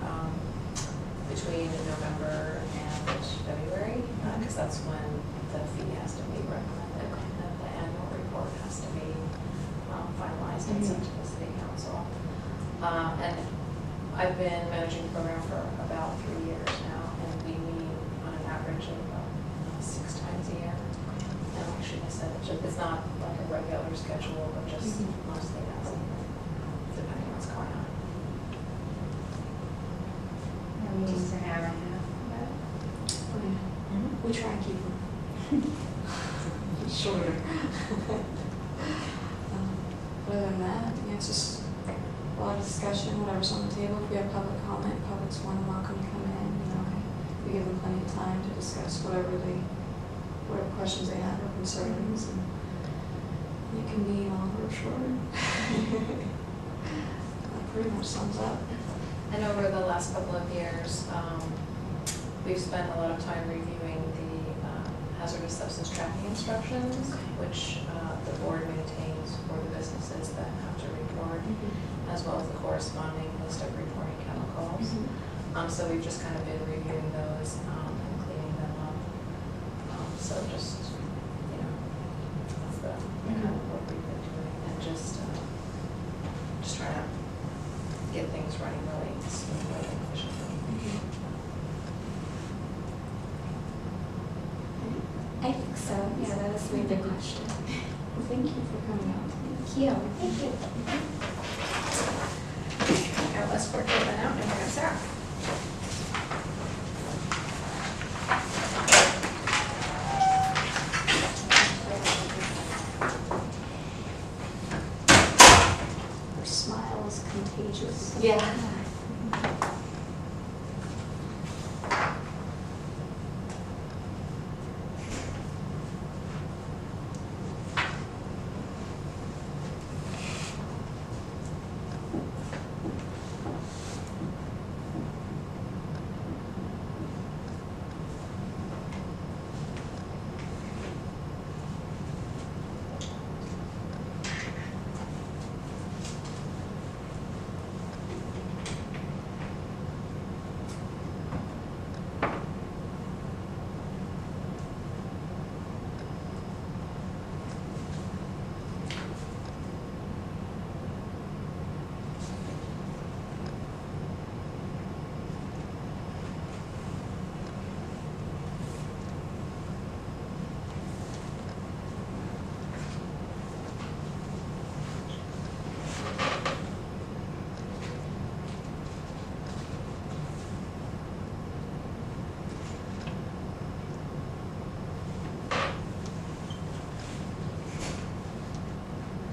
between November and February, because that's when the fee has to be recommended and the annual report has to be finalized and sent to the city council. And I've been managing the program for about 3 years now, and we meet on an average of about 6 times a year. And like Sheila said, it's not like a regular schedule, but just mostly as depending on what's going on. Our meetings are an hour and a half. We try and keep them shorter. Other than that, yeah, it's just a lot of discussion, whatever's on the table. If we have public comment, public's more than welcome to come in. You know, we give them plenty of time to discuss whatever questions they have or concerns, and it can be longer or shorter. That pretty much sums up. And over the last couple of years, we've spent a lot of time reviewing the hazardous substance tracking instructions, which the board maintains for the businesses that have to report, as well as the corresponding list of reporting chemicals. So we've just kind of been reviewing those and cleaning them up. So just, you know, that's the kind of work we've been doing, and just trying to get things running really smoothly and efficiently. I think so. Yeah, that was a really good question. Well, thank you for coming out. Thank you. Thank you. Now let's work that out and bring up Sarah. Her smile is contagious. Yeah.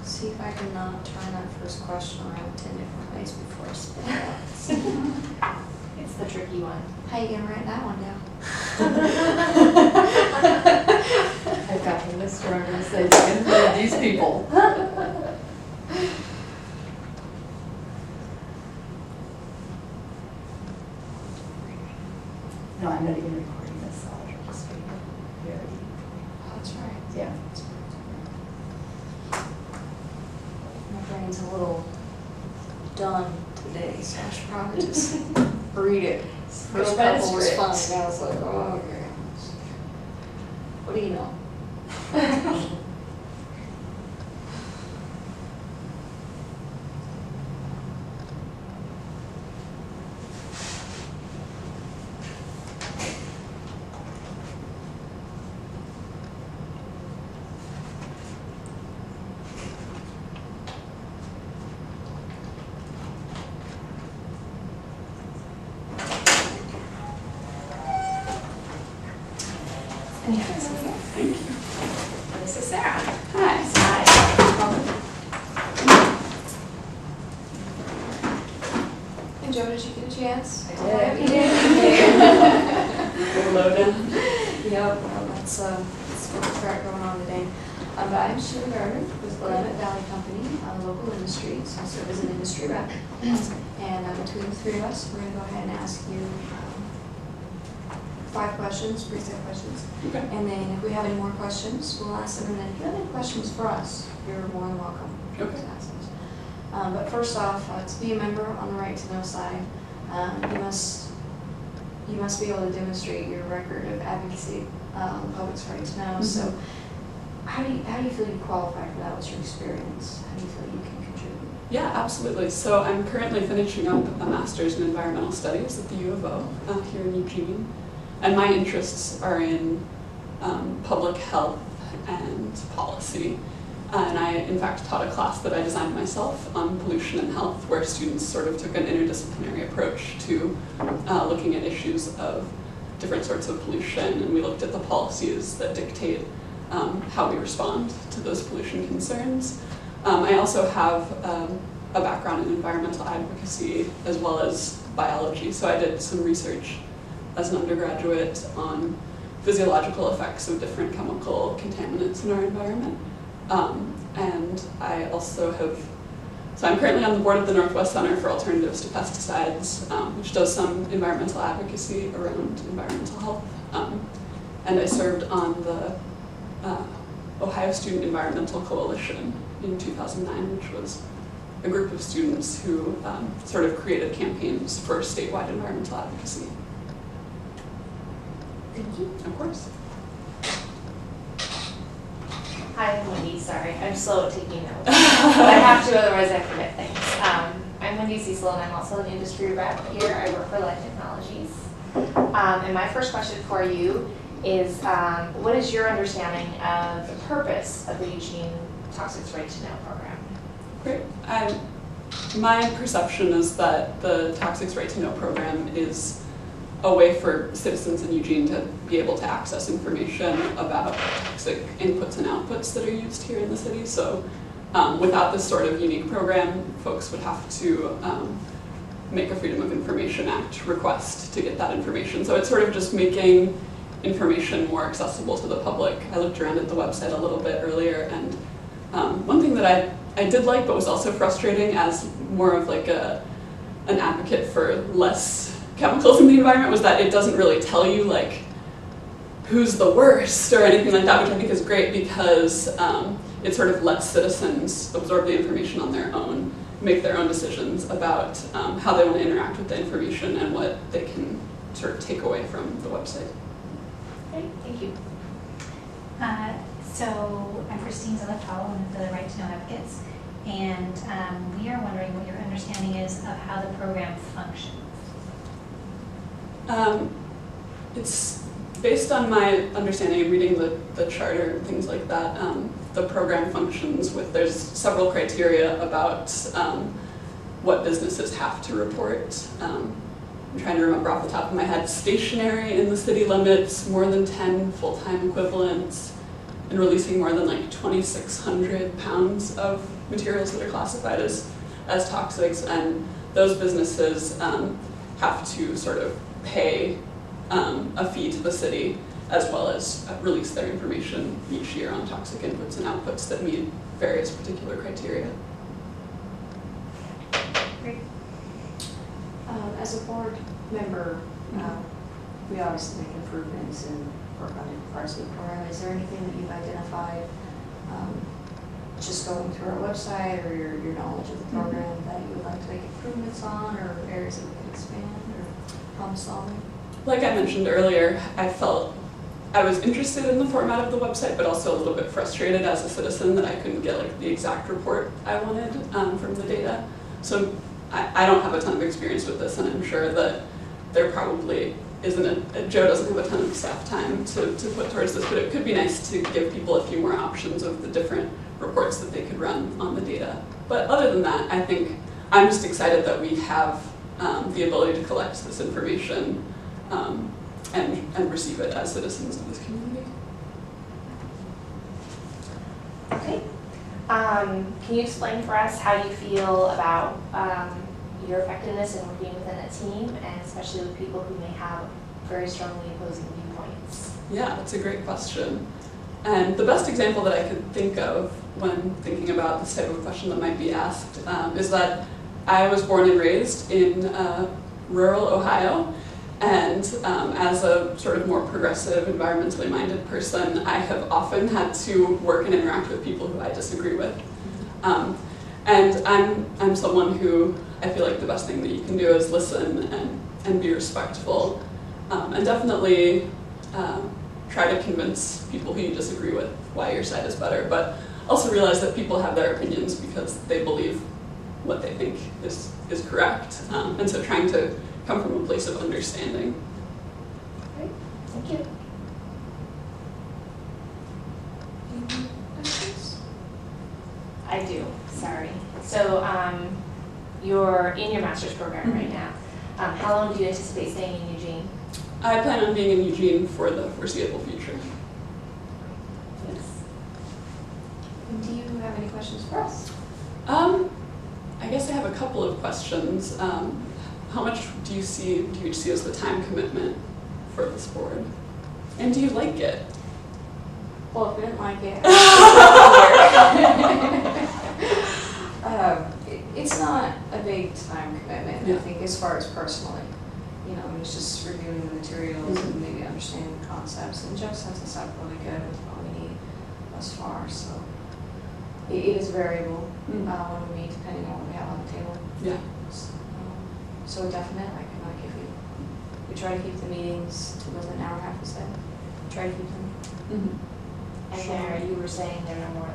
See if I can turn that first question around 10 different ways before I spit it out. It's the tricky one. How you gonna write that one down? I've got the list where I'm going to say, get rid of these people. No, I'm not even recording this, so I'll just be very, Oh, that's right. yeah. My brain's a little done today, so I should probably just read it. First by the couple was fun, script. and I was like, oh, okay. What do you know? And have a seat here. Thank you. This is Sarah. Hi. Hi. And Joe, did you get a chance? I You did. did? Loda. Yep, well, that's what we've got going on today. But I'm Sheila Gardner with Willamette Valley Company, a local industry, so I serve as an industry rep. And between the three of us, we're gonna go ahead and ask you 5 questions, preset questions. Okay. And then if we have any more questions, we'll ask them. And then if you have any questions for us, you're more than welcome to Okay. ask us. But first off, to be a member on the Right to Know side, you must be able to demonstrate your record of advocacy on the public's right to know. So how do you feel you qualify for that? What's your experience? How do you feel you can contribute? Yeah, absolutely. So I'm currently finishing up a master's in environmental studies at the U of O here in Eugene. And my interests are in public health and policy. And I, in fact, taught a class that I designed myself on pollution and health, where students sort of took an interdisciplinary approach to looking at issues of different sorts of pollution, and we looked at the policies that dictate how we respond to those pollution concerns. I also have a background in environmental advocacy as well as biology, so I did some research as an undergraduate on physiological effects of different chemical contaminants in our environment. And I also so I'm currently on the board of the Northwest Center for Alternatives to Pesticides, which does some environmental advocacy around environmental health. And I served on the Ohio Student Environmental Coalition in 2009, which was a group of students who sort of created campaigns for statewide environmental advocacy. Thank you. Of course. Hi, I'm Wendy. Sorry, I'm slow at taking notes. I have to, otherwise I forget things. I'm Wendy Cecil, and I'm also an industry rep here. I work for Life Technologies. And my first question for you is, what is your understanding of the purpose of the Eugene Toxics Right to Know program? Great. My perception is that the Toxics Right to Know program is a way for citizens in Eugene to be able to access information about toxic inputs and outputs that are used here in the city. So without this sort of unique program, folks would have to make a Freedom of Information Act request to get that information. So it's sort of just making information more accessible to the public. I looked around at the website a little bit earlier, and one thing that I did like but was also frustrating as more of like an advocate for less chemicals in the environment was that it doesn't really tell you like who's the worst or anything like that, which I think is great because it sort of lets citizens absorb the information on their own, make their own decisions about how they want to interact with the information and what they can sort of take away from the website. Great, thank you. So I'm Christine Zilipal, one of the Right to Know advocates, and we are wondering what your understanding is of how the program functions. It's based on my understanding of reading the charter and things like that. The program functions with, there's several criteria about what businesses have to report. I'm trying to remember off the top of my head, stationary in the city limits, more than 10 full-time equivalents, and releasing more than like 2,600 pounds of materials that are classified as toxics. And those businesses have to sort of pay a fee to the city as well as release their information each year on toxic inputs and outputs that meet various particular criteria. Great. As a board member, we obviously make improvements and work on different parts of the program. Is there anything that you've identified just going through our website or your knowledge of the program that you would like to make improvements on, or areas that we could expand, or problem solving? Like I mentioned earlier, I felt I was interested in the format of the website, but also a little bit frustrated as a citizen that I couldn't get like the exact report I wanted from the data. So I don't have a ton of experience with this, and I'm sure that there probably isn't Joe doesn't have a ton of staff time to put towards this, but it could be nice to give people a few more options of the different reports that they could run on the data. But other than that, I think I'm just excited that we have the ability to collect this information and receive it as citizens of this community. Okay. Can you explain for us how you feel about your effectiveness in working within a team, and especially with people who may have very strongly opposing viewpoints? Yeah, that's a great question. And the best example that I could think of when thinking about this type of question that might be asked is that I was born and raised in rural Ohio, and as a sort of more progressive, environmentally minded person, I have often had to work and interact with people who I disagree with. And I'm someone who I feel like the best thing that you can do is listen and be respectful, and definitely try to convince people who you disagree with why your side is better, but also realize that people have their opinions because they believe what they think is correct, and so trying to come from a place of understanding. Great, thank you. Any questions? I do, sorry. So you're in your master's program right now. How long do you anticipate staying in Eugene? I plan on being in Eugene for the foreseeable future. Yes. Do you have any questions for us? I guess I have a couple of questions. How much do you see as the time commitment for this board? And do you like it? Well, if you didn't like it, it's not a big time commitment, Yeah. I think, as far as personally. You know, it's just reviewing the materials and maybe understanding the concepts. And Joe sets us up really good with what we need thus far, so it is variable when we meet, depending on what we have on the table. Yeah. So definite, like if we try to keep the meetings to within an hour and a half, we said, try to keep them. Mm-hmm. And there, you were saying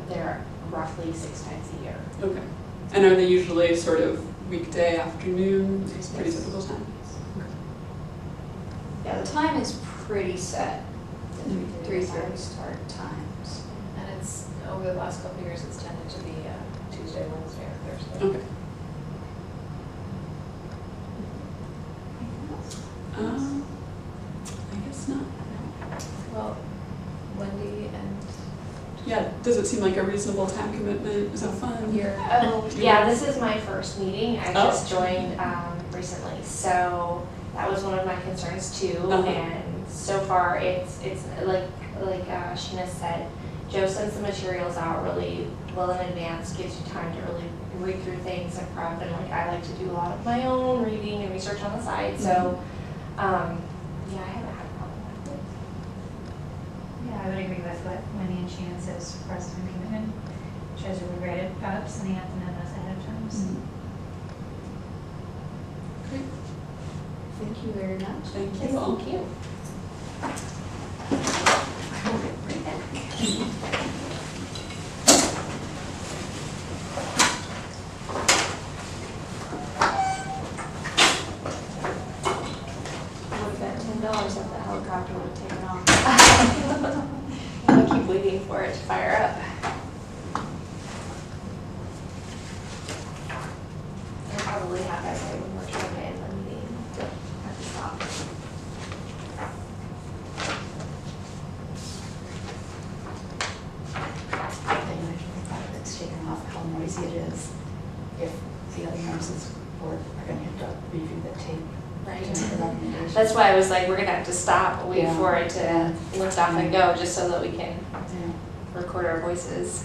they're roughly 6 times a year. Okay. And are they usually sort of weekday afternoon? Pretty typical time? Yeah, the time is pretty set. 3:30 start times. And it's, over the last couple of years, it's tended to be Tuesday, Wednesday, or Thursday. Okay. I guess not. Well, Wendy and Yeah, does it seem like a reasonable time commitment? Is it fun? your Oh, yeah, this is my first meeting. I Oh. just joined recently, so that was one of my concerns too. Uh-huh. And so far, it's like Sheena said, Joe sends the materials out really well in advance, gives you time to really read through things and prep. And like I like to do a lot of my own reading and research on the side, so yeah, I haven't had a problem with it. Yeah, I would agree with what Wendy and Shannon says for us time commitment. Shows are regretted about sending out the memos ahead of time. So. Great. Thank you very much. Thank Yes, you all. thank you. I would bet $10 that the helicopter would have taken off. I keep waiting for it to fire up. I probably have that right when we're trying to end the meeting. Have to stop. They usually thought it's taken off how noisy it is. If the other members of this board are going to have to review the tape. Right. to make the recommendation. That's why I was like, we're gonna have to stop, wait Yeah. for it to lift off and go, just so that we can Yeah. record our voices.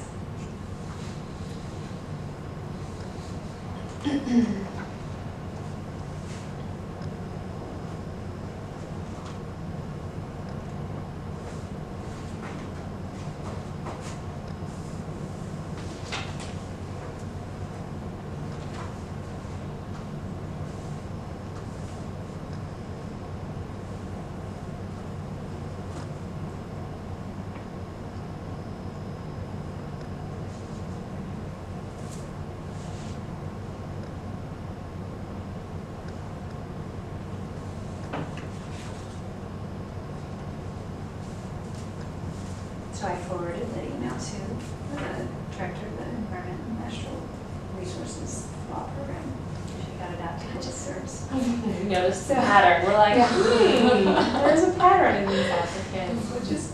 So I forwarded the email to the director of the Environment and Natural Resources Law Program. She got it out to public service. We noticed the pattern, we're like, there's a pattern in these applicants, which is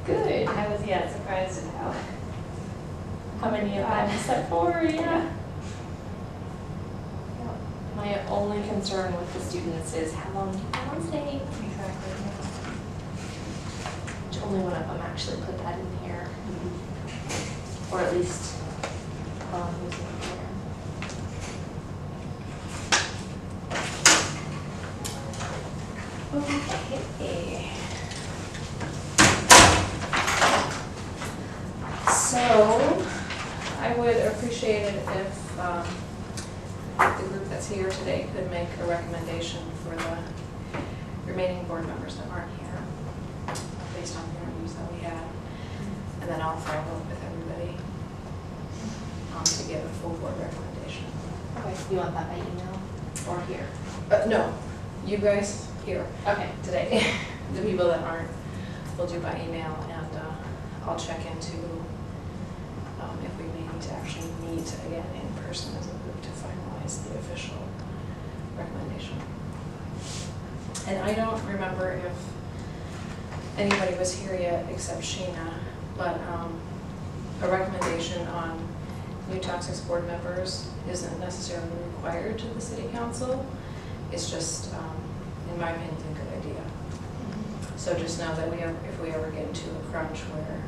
good. I was, surprised at how how many of them? Except 4, yeah. My only concern with the students is how long do you plan on staying? Exactly, Which only one of them actually put that in here, or at least while I'm using it here. Okay. So, I would appreciate it if the group that's here today could make a recommendation for the remaining board members that aren't here, based on the interviews that we had. And then I'll follow up with everybody to get a full board recommendation. Okay, you want that by email or here? No, you guys here Okay. today. The people that aren't, we'll do by email, and I'll check into if we may need to actually meet again in person as a group to finalize the official recommendation. And I don't remember if anybody was here yet except Sheena, but a recommendation on new toxics board members isn't necessarily required to the city council. It's just, in my opinion, a good idea. So just know that if we ever get into a crunch where,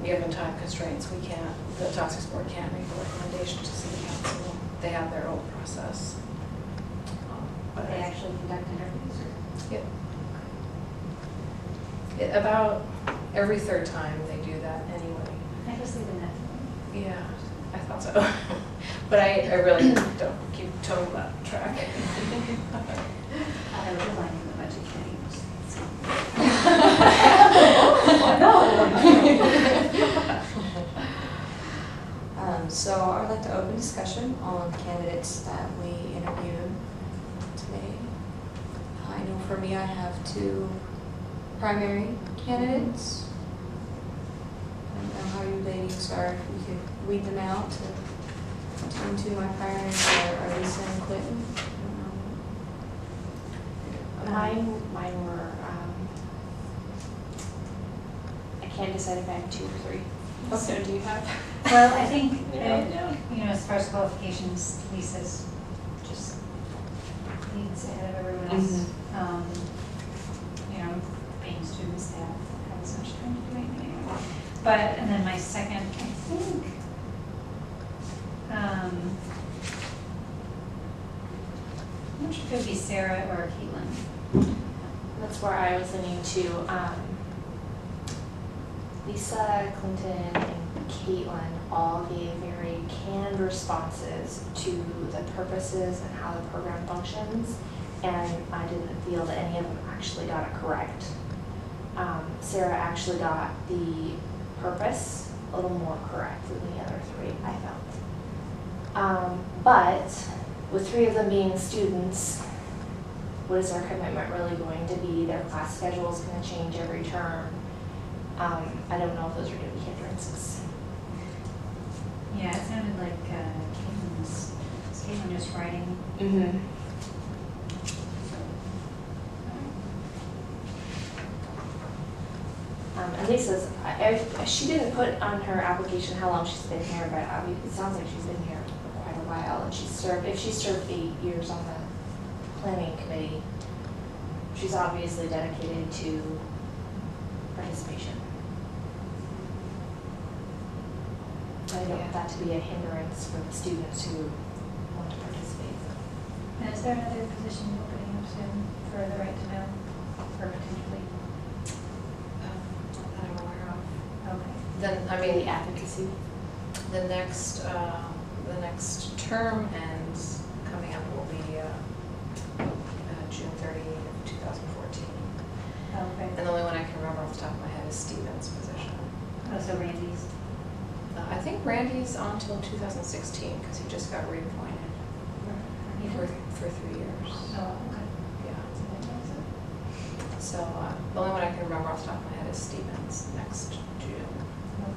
given time constraints, the toxics board can't make a recommendation to city council. They have their own process. But they actually conduct interviews or? Yep. About every third time they do that anyway. I just leave it at Yeah, I thought so. But I really don't keep total that track. I was aligning the budget committees. So I would like to open discussion on candidates that we interviewed today. I know for me, I have 2 primary candidates. I don't know how you ladies are, if we could weed them out between 2 of my primaries are Lisa and Clinton. I don't know. Mine were, I can't decide if I have 2 or 3. So do you have? Well, I think, Yeah. as far as qualifications, Lisa's just leads ahead of everyone else. Paying students that have as much time to do anything anyway. But, and then my second, I think, I'm not sure if it would be Sarah or Caitlin. That's where I was leaning to. Lisa, Clinton, and Caitlin all gave very canned responses to the purposes and how the program functions, and I didn't feel that any of them actually got it correct. Sarah actually got the purpose a little more correct than the other 3, I felt. But with 3 of them being students, what is their commitment really going to be? Their class schedule is going to change every term. I don't know if those are going to be hindrances. Yeah, it sounded like Caitlin just writing. Mm-hmm. And Lisa's, she didn't put on her application how long she's been here, but it sounds like she's been here for quite a while. And if she served 8 years on the planning committee, she's obviously dedicated to participation. I don't want that to be a hindrance for the students who want to participate. And is there another position opening up soon for the right to know, or potentially? That I'm aware of. Okay. Then, I Maybe mean, advocacy. the next term ends coming up will be June 30, 2014. Okay. And the only one I can remember off the top of my head is Stephen's position. Oh, so Randy's. I think Randy's on till 2016 because he just got reappointed for 3 years. Oh, okay. Yeah. So the only one I can remember off the top of my head is Stephen's next June. Okay.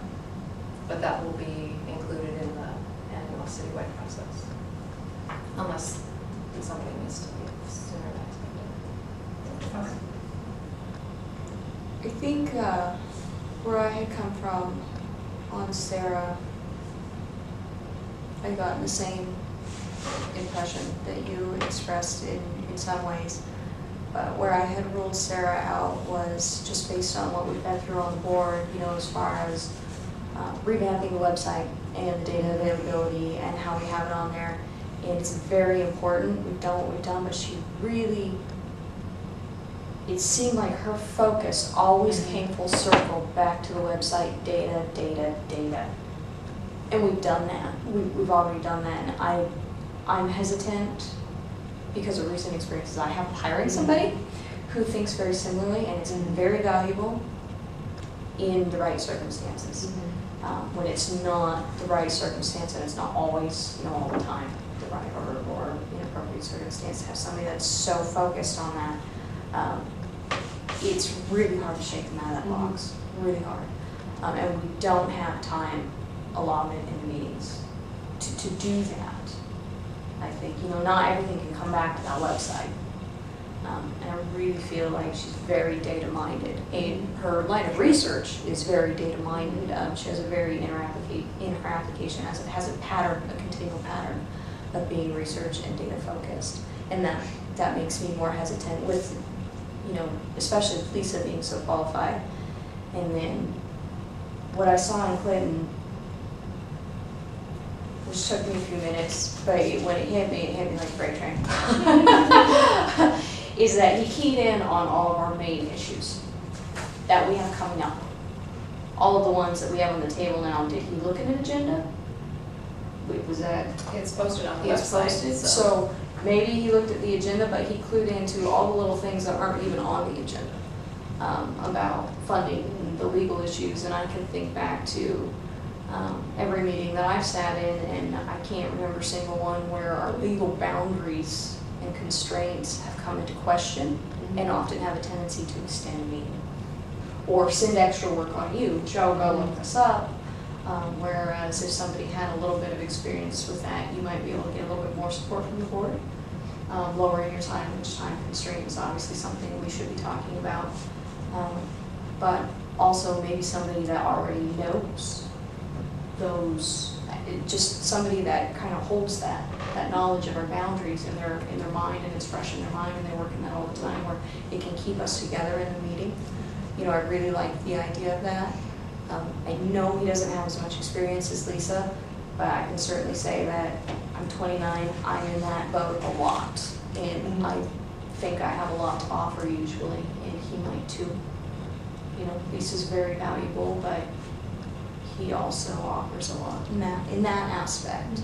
But that will be included in the annual citywide process. Unless somebody needs to leave sooner than expected. Okay. I think where I had come from on Sarah, I got the same impression that you expressed in some ways. But where I had ruled Sarah out was just based on what we've been through on the board, you know, as far as revamping the website and the data availability and how we have it on there. And it's very important. We've done what we've done, but she really, it seemed like her focus always came full circle back to the website, data, data, data. And we've done that. We've already done that. And I'm hesitant because of recent experiences I have hiring somebody who thinks very similarly, and it's very valuable in the right circumstances. When it's not the right circumstance, and it's not always, you know, all the time the right or inappropriate circumstance, to have somebody that's so focused on that, it's really hard to shake them out of that box, really hard. And we don't have time allotment in the meetings to do that. I think, you know, not everything can come back to that website. And I really feel like she's very data-minded. And her line of research is very data-minded. She has a very, in her application, has a pattern, a continual pattern of being research and data-focused. And that makes me more hesitant with, you know, especially with Lisa being so qualified. And then what I saw in Clinton, which took me a few minutes, but when it hit me like a freight train, is that he keyed in on all of our main issues that we have coming up. All of the ones that we have on the table now. Did he look at an agenda? Was that? It's posted on the It's website. posted, so maybe he looked at the agenda, but he clued into all the little things that aren't even on the agenda, about funding and the legal issues. And I can think back to every meeting that I've sat in, and I can't remember a single one where our legal boundaries and constraints have come into question, and often have a tendency to extend a meeting or send extra work on you. Joe, go look this up. Whereas if somebody had a little bit of experience with that, you might be able to get a little bit more support from the board. Lowering your time, which time constraint is obviously something we should be talking about. But also maybe somebody that already knows those, just somebody that kind of holds that knowledge of our boundaries in their mind, and it's fresh in their mind, and they work in that all the time, where it can keep us together in the meeting. You know, I really like the idea of that. I know he doesn't have as much experience as Lisa, but I can certainly say that I'm 29, I'm in that boat a lot, and I think I have a lot to offer usually, and he might too. You know, Lisa's very valuable, but he also offers a lot in that aspect.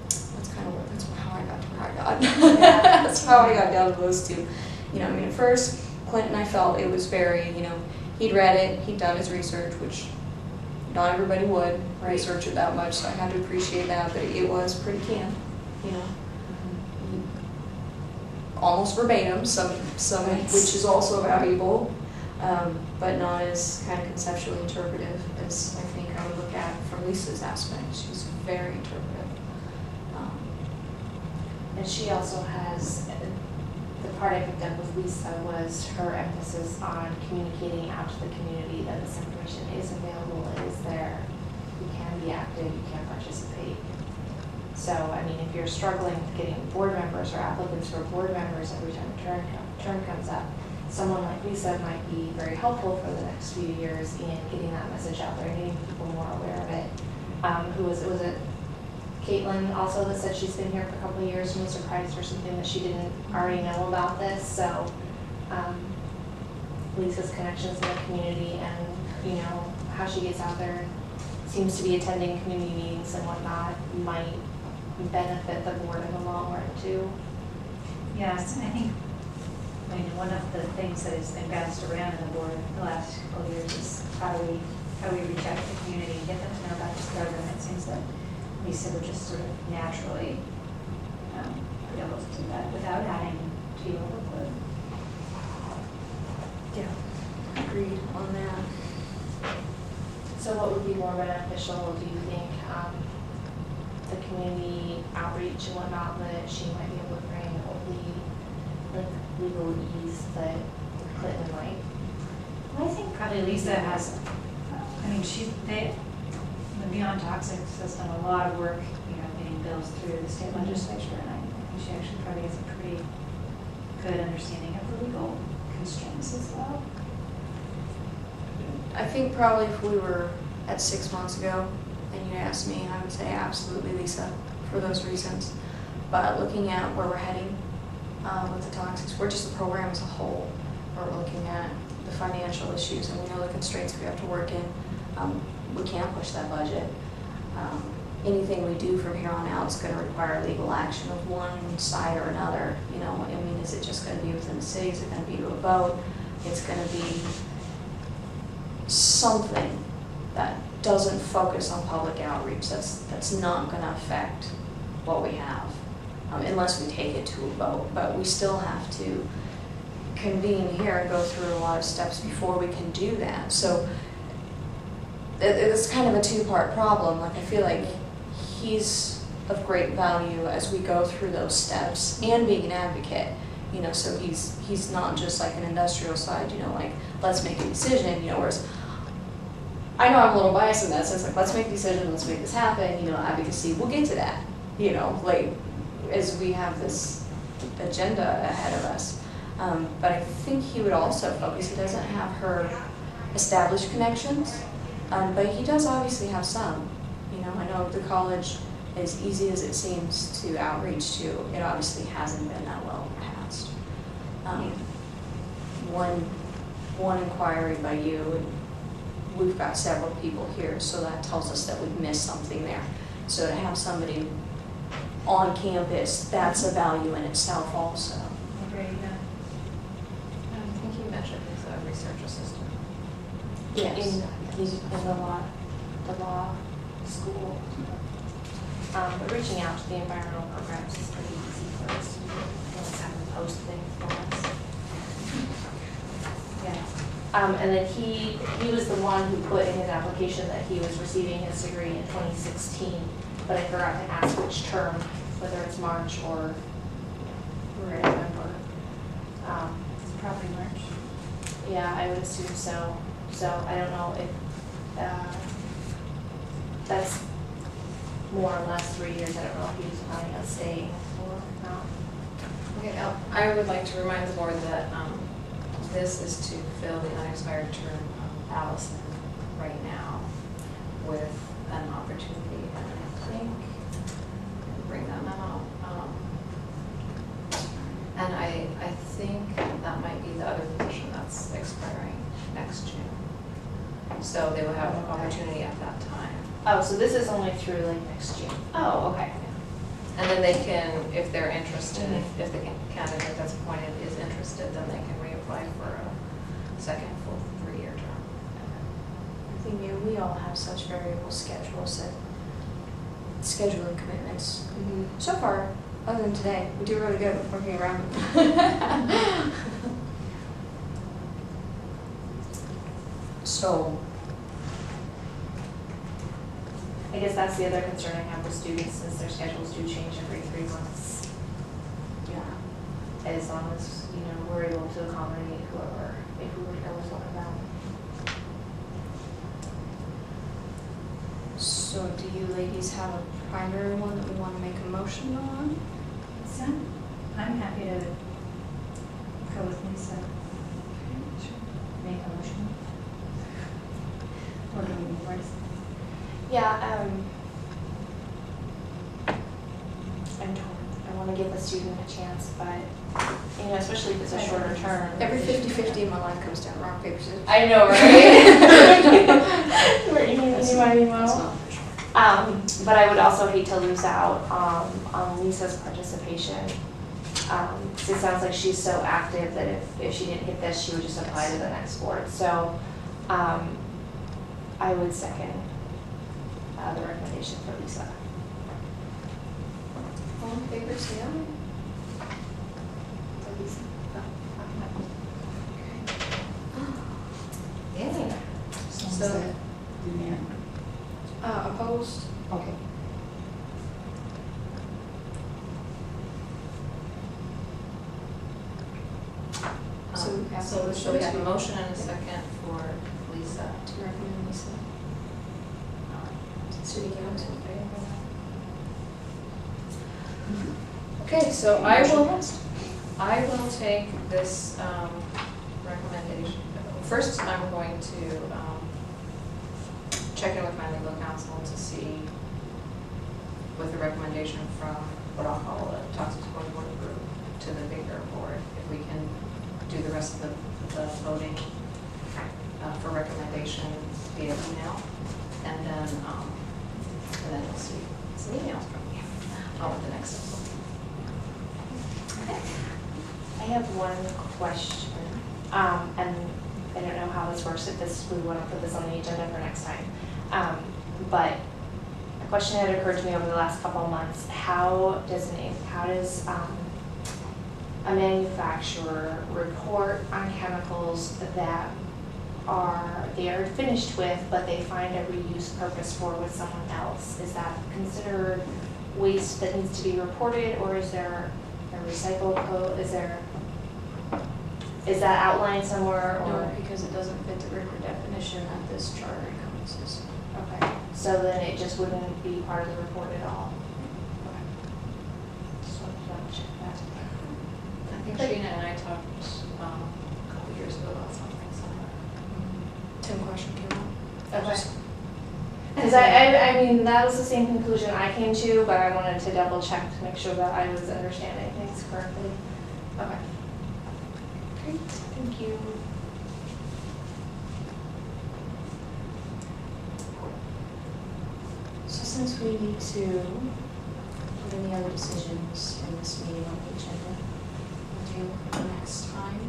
That's how I got to where I got. That's how I got down to those two. You know, I mean, at first, Clinton, I felt it was very, you know, he'd read it, he'd done his research, which not everybody would research it that much, so I had to appreciate that, but it was pretty canned, you know. Almost verbatim, some which is also valuable, but not as kind of conceptually interpretive as I think I would look at from Lisa's aspect. She's very interpretive. And she also has, the part I picked up with Lisa was her emphasis on communicating out to the community that this information is available, it is there, you can be active, you can participate. So, I mean, if you're struggling with getting board members or applicants for board members every time a term comes up, someone like Lisa might be very helpful for the next few years in getting that message out there and getting people more aware of it. Was it Caitlin also that said she's been here for a couple of years and was surprised for something that she didn't already know about this? So Lisa's connections in the community and, you know, how she gets out there, seems to be attending community meetings and whatnot, might benefit the board in the long run too. Yes, I think, I mean, one of the things that has been bounced around in the board the last couple of years is how we reach out to the community and get them to know about this program. It seems that Lisa would just sort of naturally be able to do that without having to be overloaded. Yeah, agreed on that. So what would be more beneficial, do you think, the community outreach and whatnot that she might be able to bring, or the like legal ease that Clinton might? Well, I think probably Lisa has I mean, the Beyond Toxic has done a lot of work, getting bills through the state legislature, and I think she actually probably has a pretty good understanding of the legal constraints as well. I think probably if we were at 6 months ago and you asked me, I would say absolutely Lisa for those reasons. But looking at where we're heading with the toxics, we're just the program as a whole, where we're looking at the financial issues and we know the constraints we have to work in. We can't push that budget. Anything we do from here on out is going to require legal action of one side or another. I mean, is it just going to be within the city? Is it going to be to a vote? It's going to be something that doesn't focus on public outreach. That's not going to affect what we have, unless we take it to a vote. But we still have to convene here and go through a lot of steps before we can do that. So it's kind of a two-part problem. Like, I feel like he's of great value as we go through those steps, and being an advocate, so he's not just like an industrial side, like, let's make a decision, whereas I know I'm a little biased in that sense, like, let's make a decision, let's make this happen, advocacy, we'll get to that, like, as we have this agenda ahead of us. But I think he would also focus, he doesn't have her established connections, but he does obviously have some. I know the college, as easy as it seems to outreach to, it obviously hasn't been that well in the past. One inquiry by you, and we've got several people here, so that tells us that we've missed something there. So to have somebody on campus, that's a value in itself also. Agreed, yeah. I think you mentioned he's a research assistant. Yes. In the law school. But reaching out to the environmental programs is pretty easy for us. Let's have them post things for us. Yeah. And then he was the one who put in his application that he was receiving his degree in 2016, but I forgot to ask which term, whether it's March or November. It's probably March. Yeah, I would assume so. So I don't know if that's more or less 3 years. I don't know if he was planning on staying or not. Okay, I would like to remind the board that this is to fill the unexpired term of Allison right now with an opportunity, and I think, bring that memo. And I think that might be the other position that's expiring next June. So they will have an opportunity at that time. Oh, so this is only through like next June. Oh, okay. And then they can, if they're interested, if the candidate that's appointed is interested, then they can reapply for a second full 3-year term. I think we all have such variable schedules and scheduling commitments. So far, other than today, we do really good with working around them. So, I guess that's the other concern I have with students, since their schedules do change every 3 months. yeah. As long as, we're able to accommodate whoever, if we were to go with one of them. So do you ladies have a primary one that we want to make a motion on? So I'm happy to go with Lisa. Make a motion. Or do we need words? Yeah, I'm torn. I want to give the student a chance, but, especially if it's a shorter term. Every 50-50 in my life comes down to rock, paper, scissors. I know, right? Where you That's need money, not Mo. official. But I would also hate to lose out on Lisa's participation. 'Cause it sounds like she's so active that if she didn't get this, she would just apply to the next board. So I would second the recommendation for Lisa. All in favor, say aye. For Lisa. Yeah. So, demand. Opposed? Okay. So we have So we have a motion and a second for Lisa. To recommend Lisa. city council. Okay, so I will take this recommendation. First, I'm going to check in with my legal counsel to see, with the recommendation from what I'll call a toxic sport board group to the bigger board, if we can do the rest of the voting for recommendation via email, and then we'll see some emails from you on what the next steps will be. Okay. I have one question, and I don't know how this works, if we want to put this on the agenda for next time. But a question had occurred to me over the last couple of months: how does a manufacturer report on chemicals that they are finished with, but they find a reuse purpose for with someone else? Is that considered waste that needs to be reported, or is there a recycle code? Is that outlined somewhere, or? No, because it doesn't fit the RCRA definition that this charter encompasses. Okay, so then it just wouldn't be part of the report at all? Okay. Just wanted to double check that. I think Sheena and I talked a couple years ago about something similar. Tim question came up. Okay. Because I mean, that was the same conclusion I came to, but I wanted to double check to make sure that I was understanding things correctly. Okay. Great, thank you. So since we need to put any other decisions in this meeting on the agenda, do next time,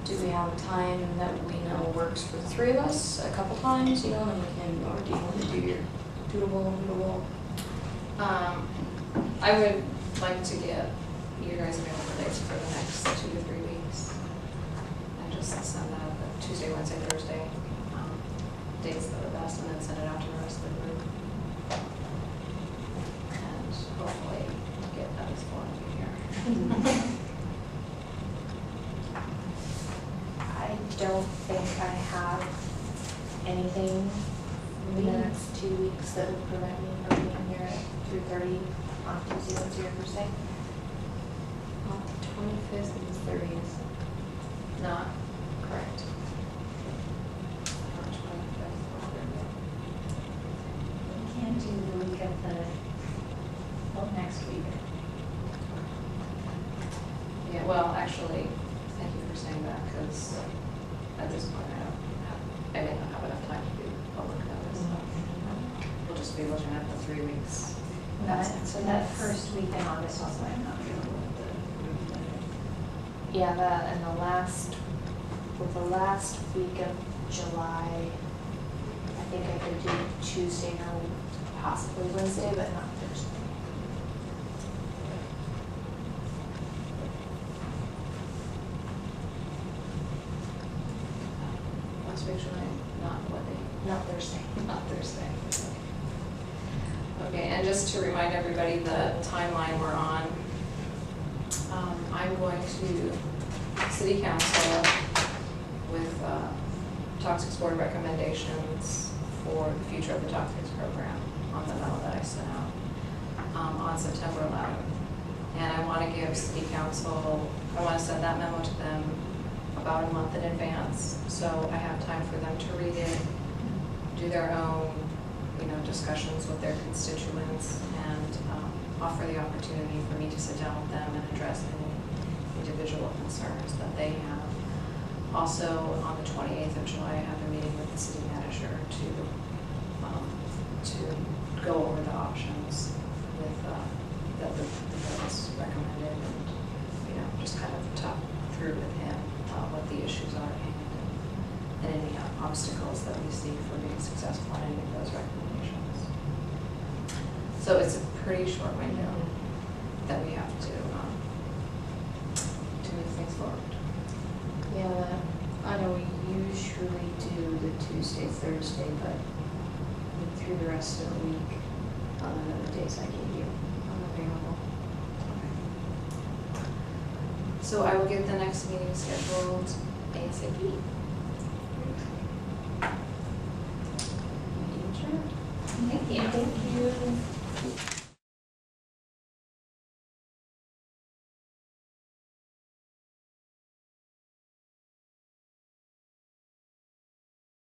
do we have a time that we know works for the three of us a couple times, and we can, or do you want to do your doodle? I would like to get you guys available dates for the next 2 to 3 weeks. And just send out the Tuesday, Wednesday, Thursday dates that are best, and then send it out to the rest of the group. And hopefully get that as far as we here. I don't think I have anything in the next 2 weeks that would prevent me from being here at 3:30 on Tuesday, Wednesday, or Thursday. On the 25th and the 30th. Not Correct. March 25th. We can't do the week of next week. Yeah, well, actually, thank you for saying that, because at this point I may not have enough time to do public notice. We'll just be looking at the 3 weeks. So that first week in August also I'm not available with the. Yeah, that and the last week of July, I think I could do Tuesday or possibly Wednesday, but not Thursday. Last week, July, not what day? Not Thursday. Not Thursday. Okay, and just to remind everybody the timeline we're on, I'm going to City Council with Toxics Board recommendations for the future of the Toxics program on the memo that I sent out on September 11th. And I want to give City Council, I want to send that memo to them about a month in advance, so I have time for them to read it, do their own discussions with their constituents, and offer the opportunity for me to sit down with them and address any individual concerns that they have. Also, on the 28th of July, I have a meeting with the city manager to go over the options with that the board's recommended, and just kind of talk through with him what the issues are and any obstacles that we see for being successful in any of those recommendations. So it's a pretty short window that we have to move things forward. Yeah, I know we usually do the Tuesday, Thursday, but through the rest of the week, on the days I gave you, I'm available. So I will get the next meeting scheduled ASAP. Thank you. Thank you.